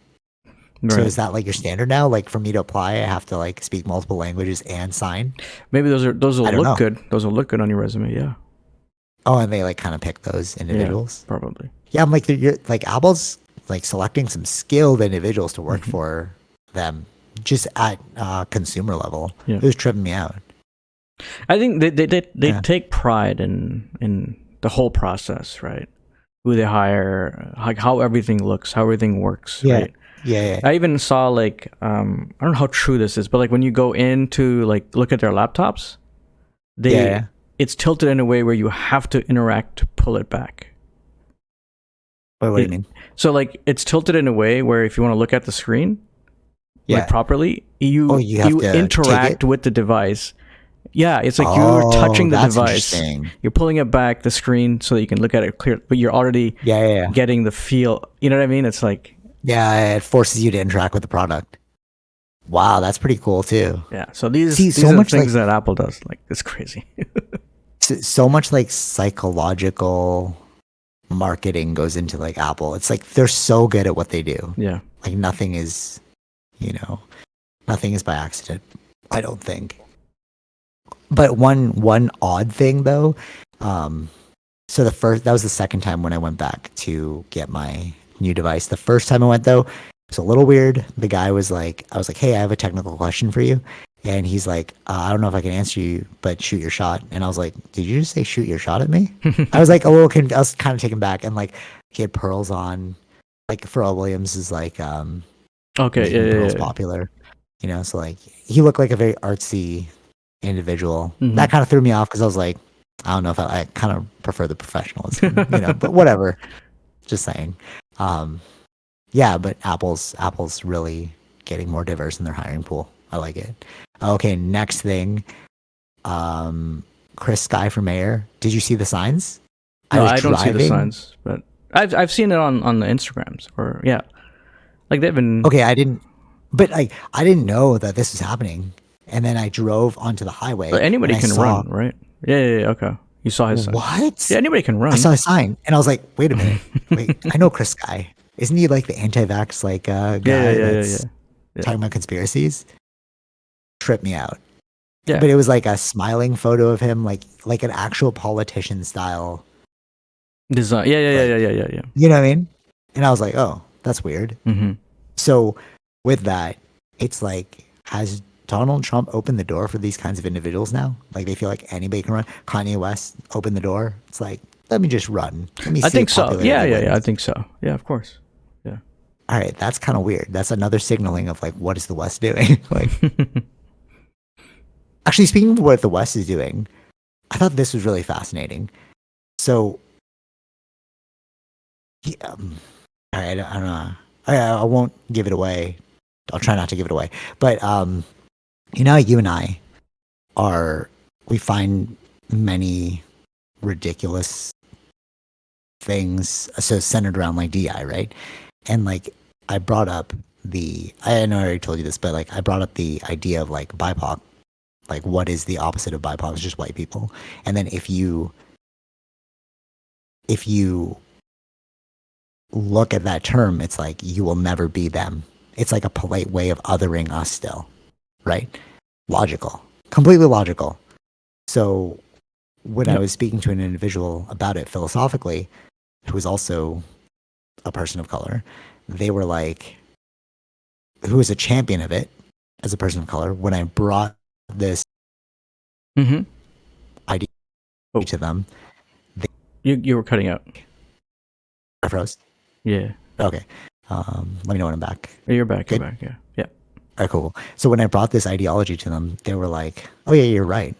Right. So is that like your standard now? Like for me to apply, I have to like speak multiple languages and sign.
Maybe those will look good. Those will look good on your resume. Yeah.
Oh, and they like kind of pick those individuals.
Yeah, probably.
Yeah, I'm like you're like Apple's like selecting some skilled individuals to work for them, just at consumer level. Yeah. It was tripping me out.
I think they take pride in the whole process, right? Who they hire, like how everything looks, how everything works, right?
Yeah.
I even saw like I don't know how true this is, but like when you go in to like look at their laptops, it's tilted in a way where you have to interact to pull it back.
What do you mean?
So like it's tilted in a way where if you want to look at the screen, like properly, you interact with the device. Yeah, it's like you're touching the device. You're pulling it back, the screen, so that you can look at it clear. But you're already getting the feel. You know what I mean? It's like
it forces you to interact with the product. Wow, that's pretty cool too.
Yeah. So these are the things that Apple does. Like it's crazy.
so much like psychological marketing goes into like Apple. It's like they're so good at what they do.
Yeah.
Like nothing is by accident, I don't think. But one odd thing though, so that was the second time when I went back to get my new device. The first time I went though, it was a little weird. The guy was like, I was like, hey, I have a technical question for you. And he's like, I don't know if I can answer you, but shoot your shot. And I was like, did you just say shoot your shot at me? I was like I was kind of taken back. And like he had pearls on, like Pharrell Williams is like, pearls popular, you know. So like he looked like a very artsy individual. That kind of threw me off because I was like, I don't know if I kind of prefer the professionalism, you know. But whatever. Just saying. But Apple's really getting more diverse in their hiring pool. I like it. Okay, next thing. Chris Sky for mayor. Did you see the signs?
No, I don't see the signs, but I've seen it on the Instagrams or like they've been.
Okay, I didn't know that this was happening, and then I drove onto the highway.
But anybody can run, right? Yeah. Okay. You saw his sign.
What?
Yeah, anybody can run.
I saw his sign, and I was like, wait a minute. Wait, I know Chris Sky. Isn't he like the anti-vax guy that's talking about conspiracies? Tripped me out. Yeah. But it was like a smiling photo of him, like an actual politician style
design. Yeah.
You know what I mean? And I was like, oh, that's weird.
Mm-hmm.
So with that, it's like, has Donald Trump opened the door for these kinds of individuals now? Like they feel like anybody can run. Kanye West opened the door. It's like, let me just run.
I think so. Yeah. I think so. Yeah, of course. Yeah.
All right, that's kind of weird. That's another signaling of like, what is the West doing? Like, actually, speaking of what the West is doing, I thought this was really fascinating. So, all right, I don't know. I won't give it away. I'll try not to give it away. But you know, you and I we find many ridiculous things so centered around like DI, right? And like I brought up I know I already told you this, but like I brought up the idea of like BIPOC. Like, what is the opposite of BIPOC? It's just white people. And then if you look at that term, it's like you will never be them. It's like a polite way of othering us still, right? Logical, completely logical. So when I was speaking to an individual about it philosophically, who was also a person of color, they were like, who was a champion of it as a person of color, when I brought this idea to them,
you were cutting out.
I froze.
Yeah.
Okay. Let me know when I'm back.
You're back.
Good?
You're back. Yeah. Yeah.
All right, cool. So when I brought this ideology to them, they were like, "Oh yeah, you're right."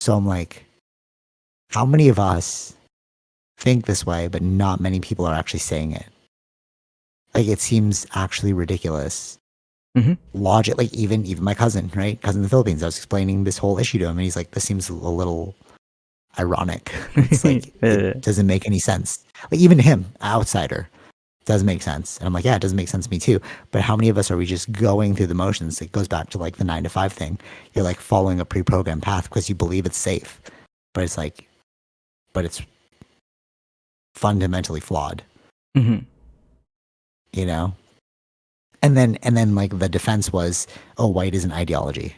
So I'm like, how many of us think this way, but not many people are actually saying it? Like, it seems actually ridiculous. Logic, like even my cousin, right? Cousin in the Philippines. I was explaining this whole issue to him, and he's like, "This seems a little ironic." It's like it doesn't make any sense. Like even him, outsider, doesn't make sense. And I'm like, yeah, it doesn't make sense to me too. But how many of us are we just going through the motions? It goes back to like the 9 to 5 thing. You're like following a pre-programmed path because you believe it's safe, but it's fundamentally flawed. You know. And then like the defense was, oh, white is an ideology.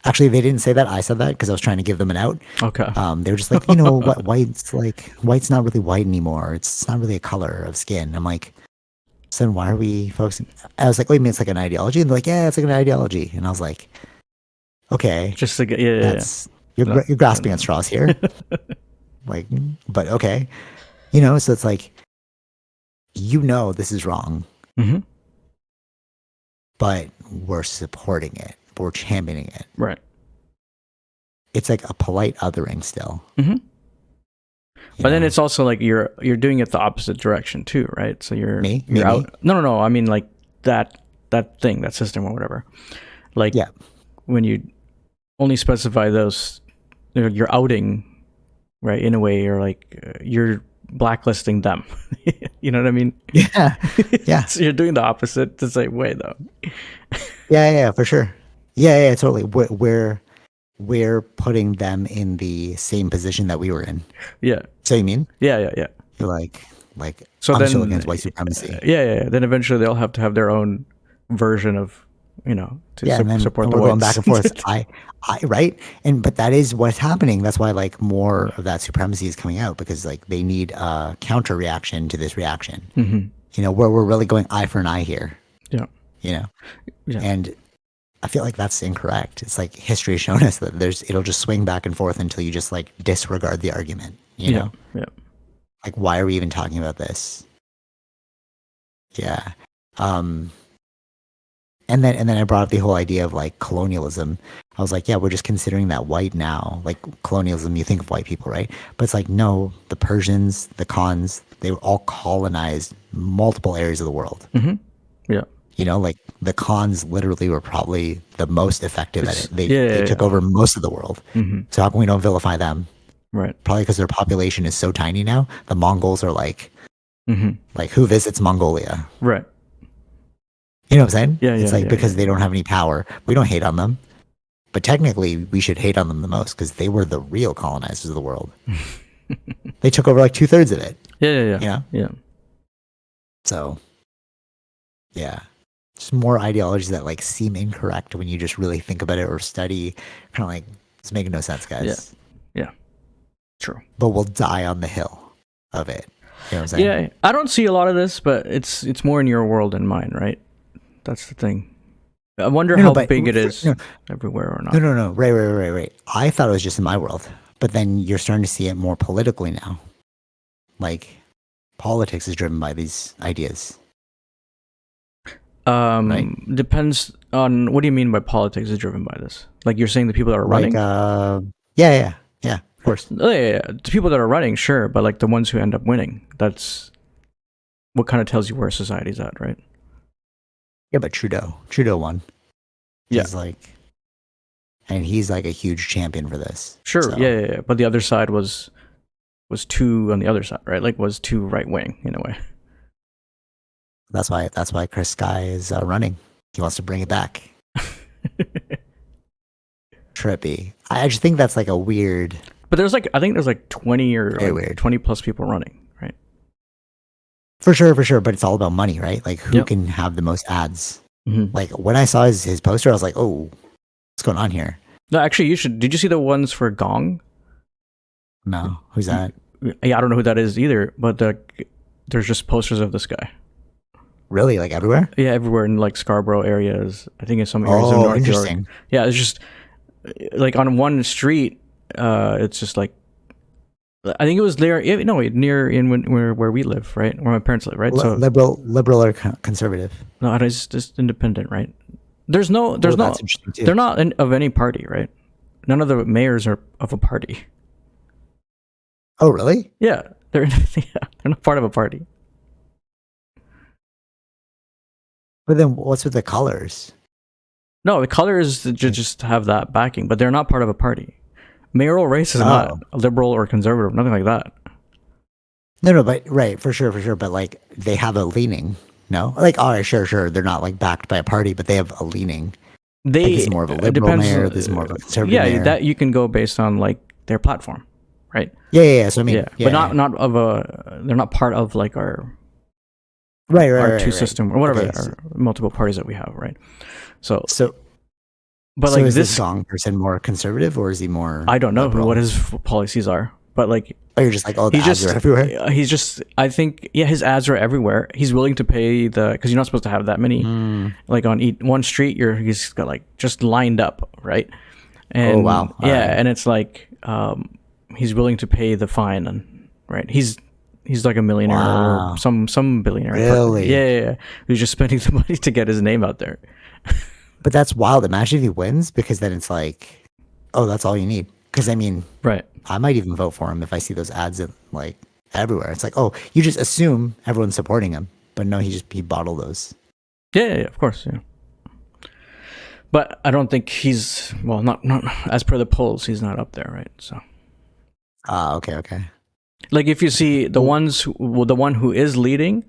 Actually, they didn't say that. I said that because I was trying to give them an out.
Okay.
They were just like, you know, what white's not really white anymore. It's not really a color of skin. I'm like, so then why are we focusing? I was like, wait a minute, it's like an ideology. And they're like, yeah, it's like an ideology. And I was like, okay,
just like yeah.
You're grasping at straws here. Like, but okay, you know. So it's like, you know, this is wrong. But we're supporting it. We're championing it.
Right.
It's like a polite othering still.
But then it's also like you're doing it the opposite direction too, right? So you're out. Me? No. I mean like that thing, that system or whatever. Like when you only specify those, you're outing, right? In a way, you're like you're blacklisting them. You know what I mean?
Yeah. Yeah.
So you're doing the opposite the same way though.
Yeah, for sure. Yeah, totally. We're putting them in the same position that we were in.
Yeah.
So you mean?
Yeah.
You're like
so
I'm
then,
still against white supremacy.
Yeah. Then eventually they'll have to have their own version of, you know, to support the whites.
We're going back and forth. I right? But that is what's happening. That's why like more of that supremacy is coming out, because like they need a counter reaction to this reaction. You know, where we're really going eye for an eye here.
Yeah.
You know? Yeah. And I feel like that's incorrect. It's like history has shown us that it'll just swing back and forth until you just like disregard the argument. You know?
Yeah.
Like, why are we even talking about this? Yeah. And then I brought up the whole idea of like colonialism. I was like, yeah, we're just considering that white now. Like colonialism, you think of white people, right? But it's like, no, the Persians, the Khans, they were all colonized multiple areas of the world.
Yeah.
You know, like the Khans literally were probably the most effective at it. They took over most of the world. So how come we don't vilify them?
Right.
Probably because their population is so tiny now. The Mongols are like who visits Mongolia?
Right.
You know what I'm saying?
Yeah.
It's like because they don't have any power. We don't hate on them. But technically, we should hate on them the most because they were the real colonizers of the world. They took over like 2/3 of it.
Yeah.
You know?
Yeah.
So, yeah. Just more ideologies that like seem incorrect when you just really think about it or study. Kind of like, it's making no sense, guys.
Yeah. True.
But we'll die on the hill of it. You know what I'm saying?
Yeah. I don't see a lot of this, but it's more in your world than mine, right? That's the thing. I wonder how big it is everywhere or not.
No. Right. I thought it was just in my world. But then you're starting to see it more politically now. Like, politics is driven by these ideas.
Right? Depends on, what do you mean by politics is driven by this? Like you're saying the people that are running?
Yeah, of course.
Yeah. The people that are running, sure, but like the ones who end up winning, that's what kind of tells you where society's at, right?
Yeah, but Trudeau won.
Yeah.
He's like, and he's like a huge champion for this.
Sure.
So,
Yeah. But the other side was too on the other side, right? Like was too right wing in a way.
That's why Chris Sky is running. He wants to bring it back. Trippy. I just think that's like a weird.
But I think there's like 20 or
Very
like
weird.
20 plus people running, right?
For sure. But it's all about money, right? Like who
Yep.
can have the most ads.
Mm-hmm.
Like when I saw his poster, I was like, oh, what's going on here?
No, actually, did you see the ones for Gong?
No, who's that?
Yeah, I don't know who that is either, but there's just posters of this guy.
Really? Like everywhere?
Yeah, everywhere in like Scarborough areas. I think in some areas of
Oh,
North York.
interesting.
Yeah, it's just like on one street. It's just like I think it was there. No, near where we live, right? Where my parents live, right? So
Liberal or conservative?
no, it's just independent, right? There's no.
That's interesting too.
They're not of any party, right? None of the mayors are of a party.
Oh, really?
Yeah, they're not part of a party.
But then what's with the colors?
No, the color is to just have that backing, but they're not part of a party. Mayoral race is not liberal or conservative, nothing like that.
No, but right, for sure. But like they have a leaning. No, like all right, sure. They're not like backed by a party, but they have a leaning. Like, is more of a liberal mayor. There's more of a conservative mayor.
Yeah, that you can go based on like their platform, right?
Yeah. So I mean,
but not of a. They're not part of like our
right,
system or whatever,
Okay,
our multiple parties that we have, right? So
but
like
is
this
Gong person more conservative or is he more?
I don't know
liberal?
what his policies are, but like
Oh, you're just like, oh, the ads are everywhere.
he's just. I think his ads are everywhere. He's willing to pay because you're not supposed to have that many. Like on one street, he's got like just lined up, right? And,
Oh, wow. All
yeah,
right.
and it's like he's willing to pay the fine, and right, he's like a millionaire
Wow.
or some billionaire.
Really?
Yeah. He's just spending the money to get his name out there.
But that's wild. Imagine if he wins, because then it's like, oh, that's all you need. Because I mean,
Right.
I might even vote for him if I see those ads like everywhere. It's like, oh, you just assume everyone's supporting him, but no, he bottled those.
Yeah, of course, yeah. But I don't think he's not as per the polls, he's not up there, right? So,
Okay.
like if you see the one who is leading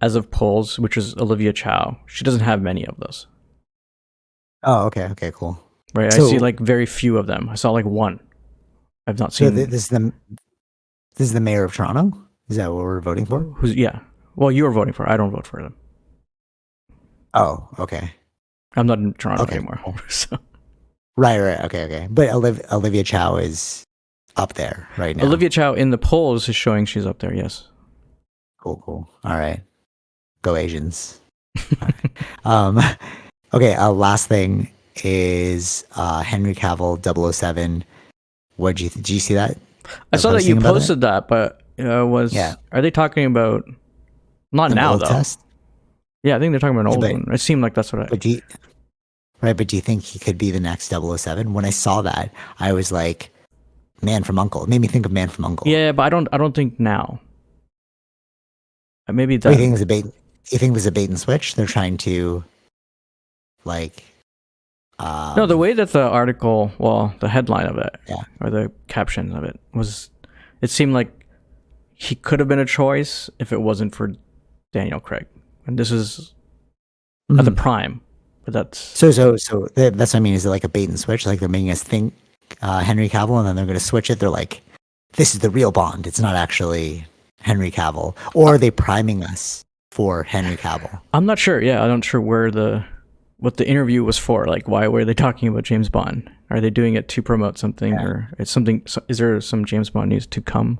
as of polls, which is Olivia Chow, she doesn't have many of those.
Oh, okay, cool.
Right,
So-
I see like very few of them. I saw like one. I've not
So
seen.
this is the mayor of Toronto. Is that what we're voting for?
Who's yeah? Well, you are voting for. I don't vote for them.
Oh, okay.
I'm not in Toronto
Okay,
anymore.
cool.
So
Right. Okay. But Olivia Chow is up there right now.
Olivia Chow in the polls is showing she's up there. Yes.
Cool. All right. Go Asians. All right. Okay. Last thing is Henry Cavill 007. Did you see that?
I saw that you
posting about
posted that, but
Yeah.
Are they talking about not
An
now
old
though?
test?
Yeah, I think they're talking about an old
but-
one. It seemed like that's what I.
But do you think he could be the next 007? When I saw that, I was like, Man from U.N.C.L.E. It made me think of Man from U.N.C.L.E.
Yeah, but I don't think now. Maybe
What
that.
do you think is a bait? You think this is a bait and switch? They're trying to, like,
No, the way that the article, the headline of it,
Yeah.
or the caption of it was, it seemed like he could have been a choice if it wasn't for Daniel Craig, and this is at the prime. But that's
So that's what I mean. Is it like a bait and switch? Like they're making us think Henry Cavill, and then they're going to switch it. They're like, this is the real Bond. It's not actually Henry Cavill. Or are they priming us for Henry Cavill?
I'm not sure. Yeah, I'm not sure what the interview was for. Like, why were they talking about James Bond? Are they doing it to promote something, or it's something? Is there some James Bond news to come?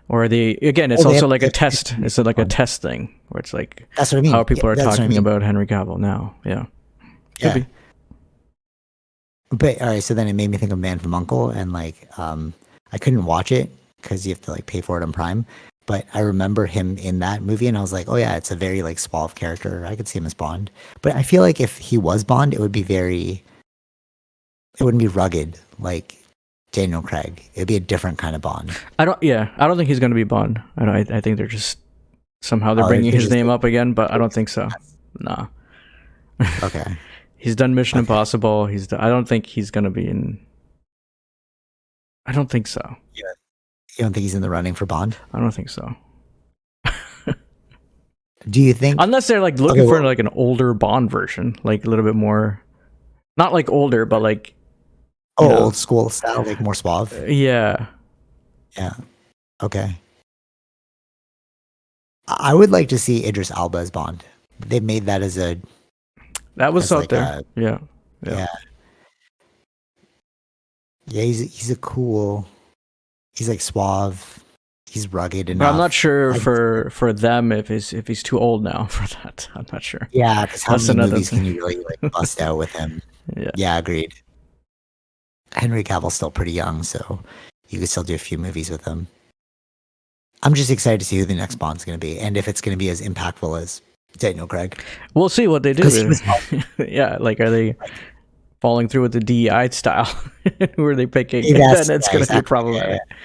Or are they again? It's also like a test. It's like a test thing where it's like
That's what I mean.
how people are
That's what I
talking
mean.
about Henry Cavill now. Yeah, could
Yeah.
be.
But all right, so then it made me think of Man from U.N.C.L.E. and like I couldn't watch it because you have to like pay for it on Prime. But I remember him in that movie, and I was like, oh yeah, it's a very like suave character. I could see him as Bond. But I feel like if he was Bond, it wouldn't be rugged like Daniel Craig. It'd be a different kind of Bond.
I don't think he's going to be Bond. I think they're just somehow they're
Oh,
bringing
they're
his
just
name
like,
up again, but I don't think so. Nah.
okay.
He's done Mission
Okay.
Impossible. I don't think he's gonna be in. I don't think so.
You don't think he's in the running for Bond?
I don't think so.
Do you think?
Unless they're like looking
Okay,
for
well-
like an older Bond version, like a little bit more, not like older, but like you know,
old school style, like more suave?
yeah.
Yeah. Okay. I would like to see Idris Elba as Bond. They made that as a
That was
as
out
like
there.
a
Yeah.
yeah. Yeah, he's a cool. He's like suave. He's rugged enough.
But I'm not sure
I-
for them if he's too old now for that. I'm not sure.
Yeah, because how
That's
many
another
movies
thing.
can you really like bust out with him?
Yeah.
Yeah, agreed. Henry Cavill's still pretty young, so you could still do a few movies with him. I'm just excited to see who the next Bond's going to be, and if it's going to be as impactful as Daniel Craig.
We'll see what they do.
'Cause he was-
Yeah, like are they following through with the DEI style? Who are they picking?
Yeah, that's-
Then it's
yeah,
gonna
exactly.
be problematic.
Yeah,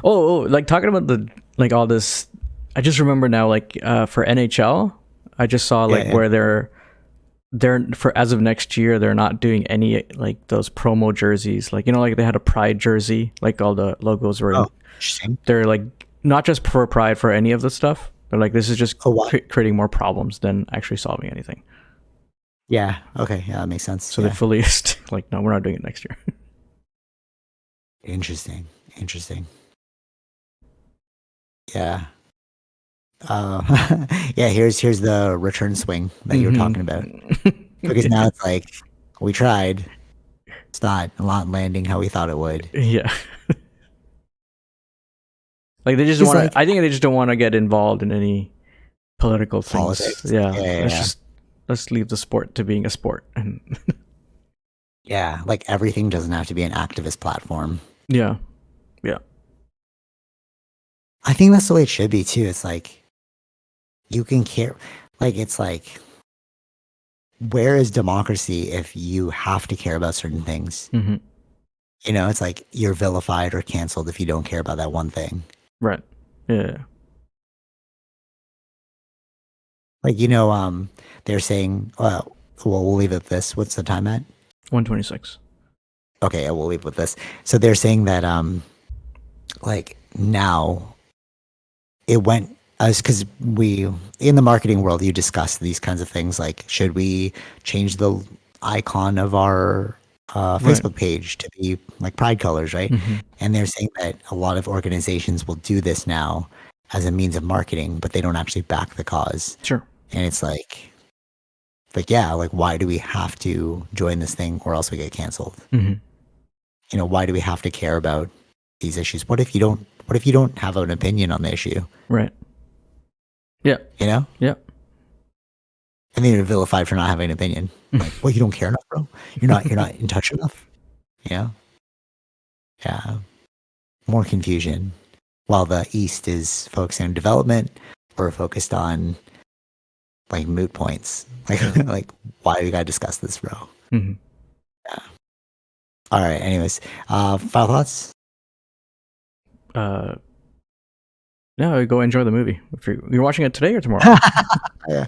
Oh, like talking about the like all this. I just remember now, like for NHL, I just saw like
Yeah.
where they're for as of next year they're not doing any like those promo jerseys. Like like they had a Pride jersey, like all the logos were.
Oh, interesting.
They're like not just for Pride for any of the stuff. They're like this is just
Oh, wow.
creating more problems than actually solving anything.
Yeah. Okay. Yeah, that makes sense.
So
yeah.
they fully like no, we're not doing it next year.
Interesting. Yeah. Yeah. Here's the return swing that you were talking about, because now it's like we tried. It's not landing how we thought it would.
Yeah. Like they just
It's
want
like-
to. I think they just don't want to get involved in any political things.
Politics.
Yeah.
Yeah.
Let's leave the sport to being a sport. And
Yeah, like everything doesn't have to be an activist platform.
yeah.
I think that's the way it should be too. It's like you can care. Like it's like, where is democracy if you have to care about certain things?
hmm
It's like you're vilified or canceled if you don't care about that one thing.
Right. Yeah.
Like they're saying, well, we'll leave it at this. What's the time at?
126.
Okay, yeah, we'll leave it with this. So they're saying that like now it went as because we in the marketing world you discuss these kinds of things like should we change the icon of our Facebook page to be like pride colors, right?
Mhm.
And they're saying that a lot of organizations will do this now as a means of marketing, but they don't actually back the cause.
Sure.
And it's like yeah, like why do we have to join this thing or else we get canceled?
hmm
Why do we have to care about these issues? What if you don't have an opinion on the issue?
Right. Yeah.
Yeah. And then you're vilified for not having an opinion. Like, well, you don't care enough, bro. You're not in touch enough. Yeah. More confusion. While the East is focusing on development, we're focused on like moot points. Like why we gotta discuss this, bro?
hmm
All right. Anyways, final thoughts.
No, go enjoy the movie. If you're watching it today or tomorrow.
Yeah.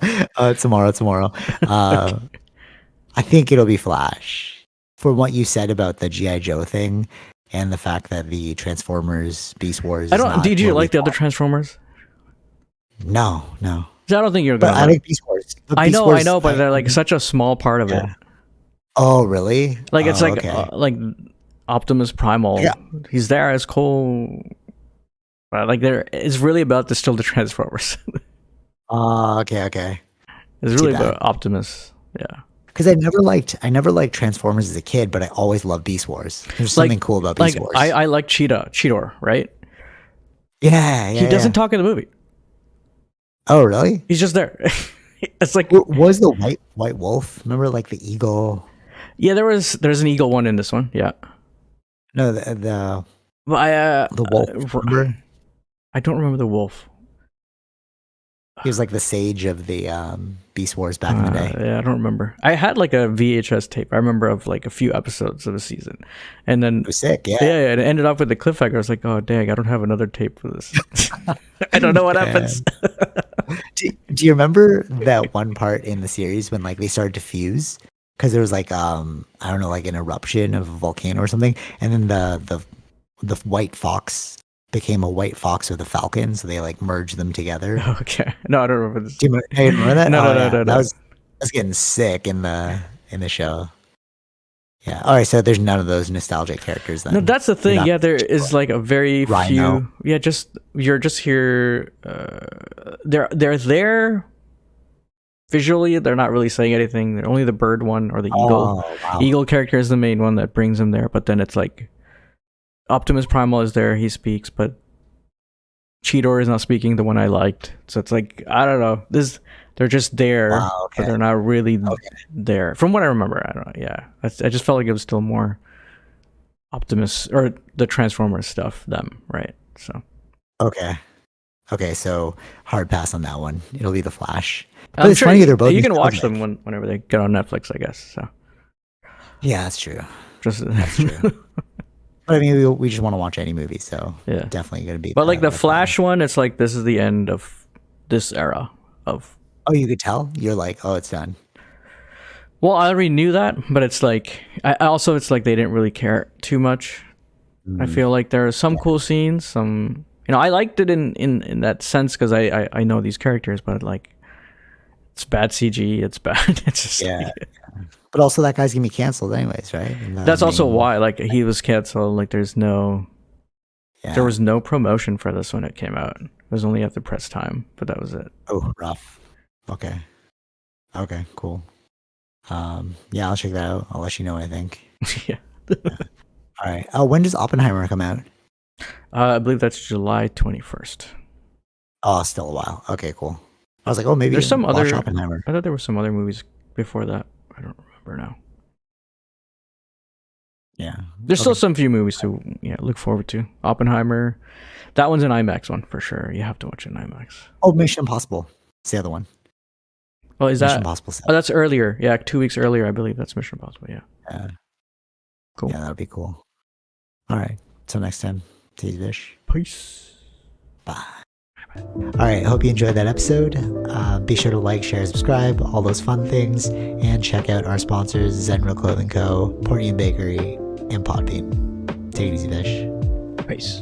Tomorrow. I think it'll be Flash. From what you said about the G.I. Joe thing and the fact that the Transformers Beast Wars.
Did you like the other Transformers?
No.
I don't think you're
But
gonna.
I like Beast Wars. But
I
Beast
know,
Wars,
but they're like such a small part of it.
Yeah. Oh, really?
Like it's
Oh,
like
okay.
like Optimus Primal.
Yeah.
He's there as Cole. But like it's really about still the Transformers.
Okay.
It's
Too
really
bad.
about Optimus. Yeah.
Because I never liked Transformers as a kid, but I always loved Beast Wars. There's something cool about Beast Wars.
I like Cheetor, right?
Yeah.
He doesn't talk in the movie.
Oh, really?
He's just there. It's like
Was the white wolf? Remember, like the eagle?
yeah, there's an eagle one in this one. Yeah.
No, the
But
wolf. Remember?
I don't remember the wolf.
He was like the sage of the Beast Wars back in the day.
Yeah, I don't remember. I had like a VHS tape. I remember of like a few episodes of a season, and then
It was sick, yeah.
yeah, it ended up with the cliffhanger. I was like, oh dang, I don't have another tape for this. I don't know what happens.
Do you remember that one part in the series when like they started to fuse? Because there was like I don't know, like an eruption of a volcano or something, and then the white fox became a white fox with a falcon, so they like merged them together.
Okay, no, I don't remember this.
Do you remember that?
No,
Oh,
no,
yeah.
no.
That was getting sick in the show. Yeah. All right. So there's none of those nostalgic characters then.
No, that's the thing. Yeah, there is like a very
Rhino.
few. Yeah, just you're just here. They're there visually. They're not really saying anything. They're only the bird one or the eagle.
Oh, wow.
Eagle character is the main one that brings him there. But then it's like Optimus Primal is there. He speaks, but Cheetor is not speaking. The one I liked. So it's like I don't know. They're just there,
Wow, okay.
but they're not really
Okay.
there. From what I remember, I don't know. Yeah, I just felt like it was still more Optimus or the Transformers stuff. Them, right? So
Okay. So hard pass on that one. It'll be the Flash. But
I'm
it's
sure
funny they're both
you can watch
nostalgic.
them whenever they get on Netflix, I guess. So
Yeah, that's true.
just
That's true. But I mean, we just want to watch any movie, so
Yeah.
definitely gonna be.
But like the Flash one, it's like this is the end of this era of.
Oh, you could tell. You're like, oh, it's done.
Well, I already knew that, but it's like I also it's like they didn't really care too much. I feel like there are some cool scenes, some I liked it in that sense because I know these characters, but like it's bad CG, it's bad. It's just
Yeah. But also, that guy's gonna be canceled anyways, right? And
that's also why like he was canceled. Like there was no promotion for this when it came out. It was only at the press time, but that was it.
Oh, rough. Okay, cool. Yeah, I'll check that out. I'll let you know what I think.
Yeah.
All right. Oh, when does Oppenheimer come out?
I believe that's July 21st.
Oh, still a while. Okay, cool. I was like, oh, maybe
There's some
watch
other
Oppenheimer.
I thought there were some other movies before that. I don't remember now.
Yeah.
There's still some few movies to look forward to. Oppenheimer, that one's an IMAX one for sure. You have to watch it in IMAX.
Oh, Mission Impossible. It's the other one.
Oh, is
Mission
that?
Impossible 7.
Oh, that's earlier. Yeah, 2 weeks earlier, I believe. That's Mission Impossible. Yeah.
Yeah.
Cool.
Yeah, that'd be cool. All right. Till next time. See you, Vish.
Peace.
Bye. All right. Hope you enjoyed that episode. Be sure to like, share, subscribe, all those fun things, and check out our sponsors: Zenro Clothing Co., Portian Bakery, and Podbean. Take it easy, Vish.
Peace.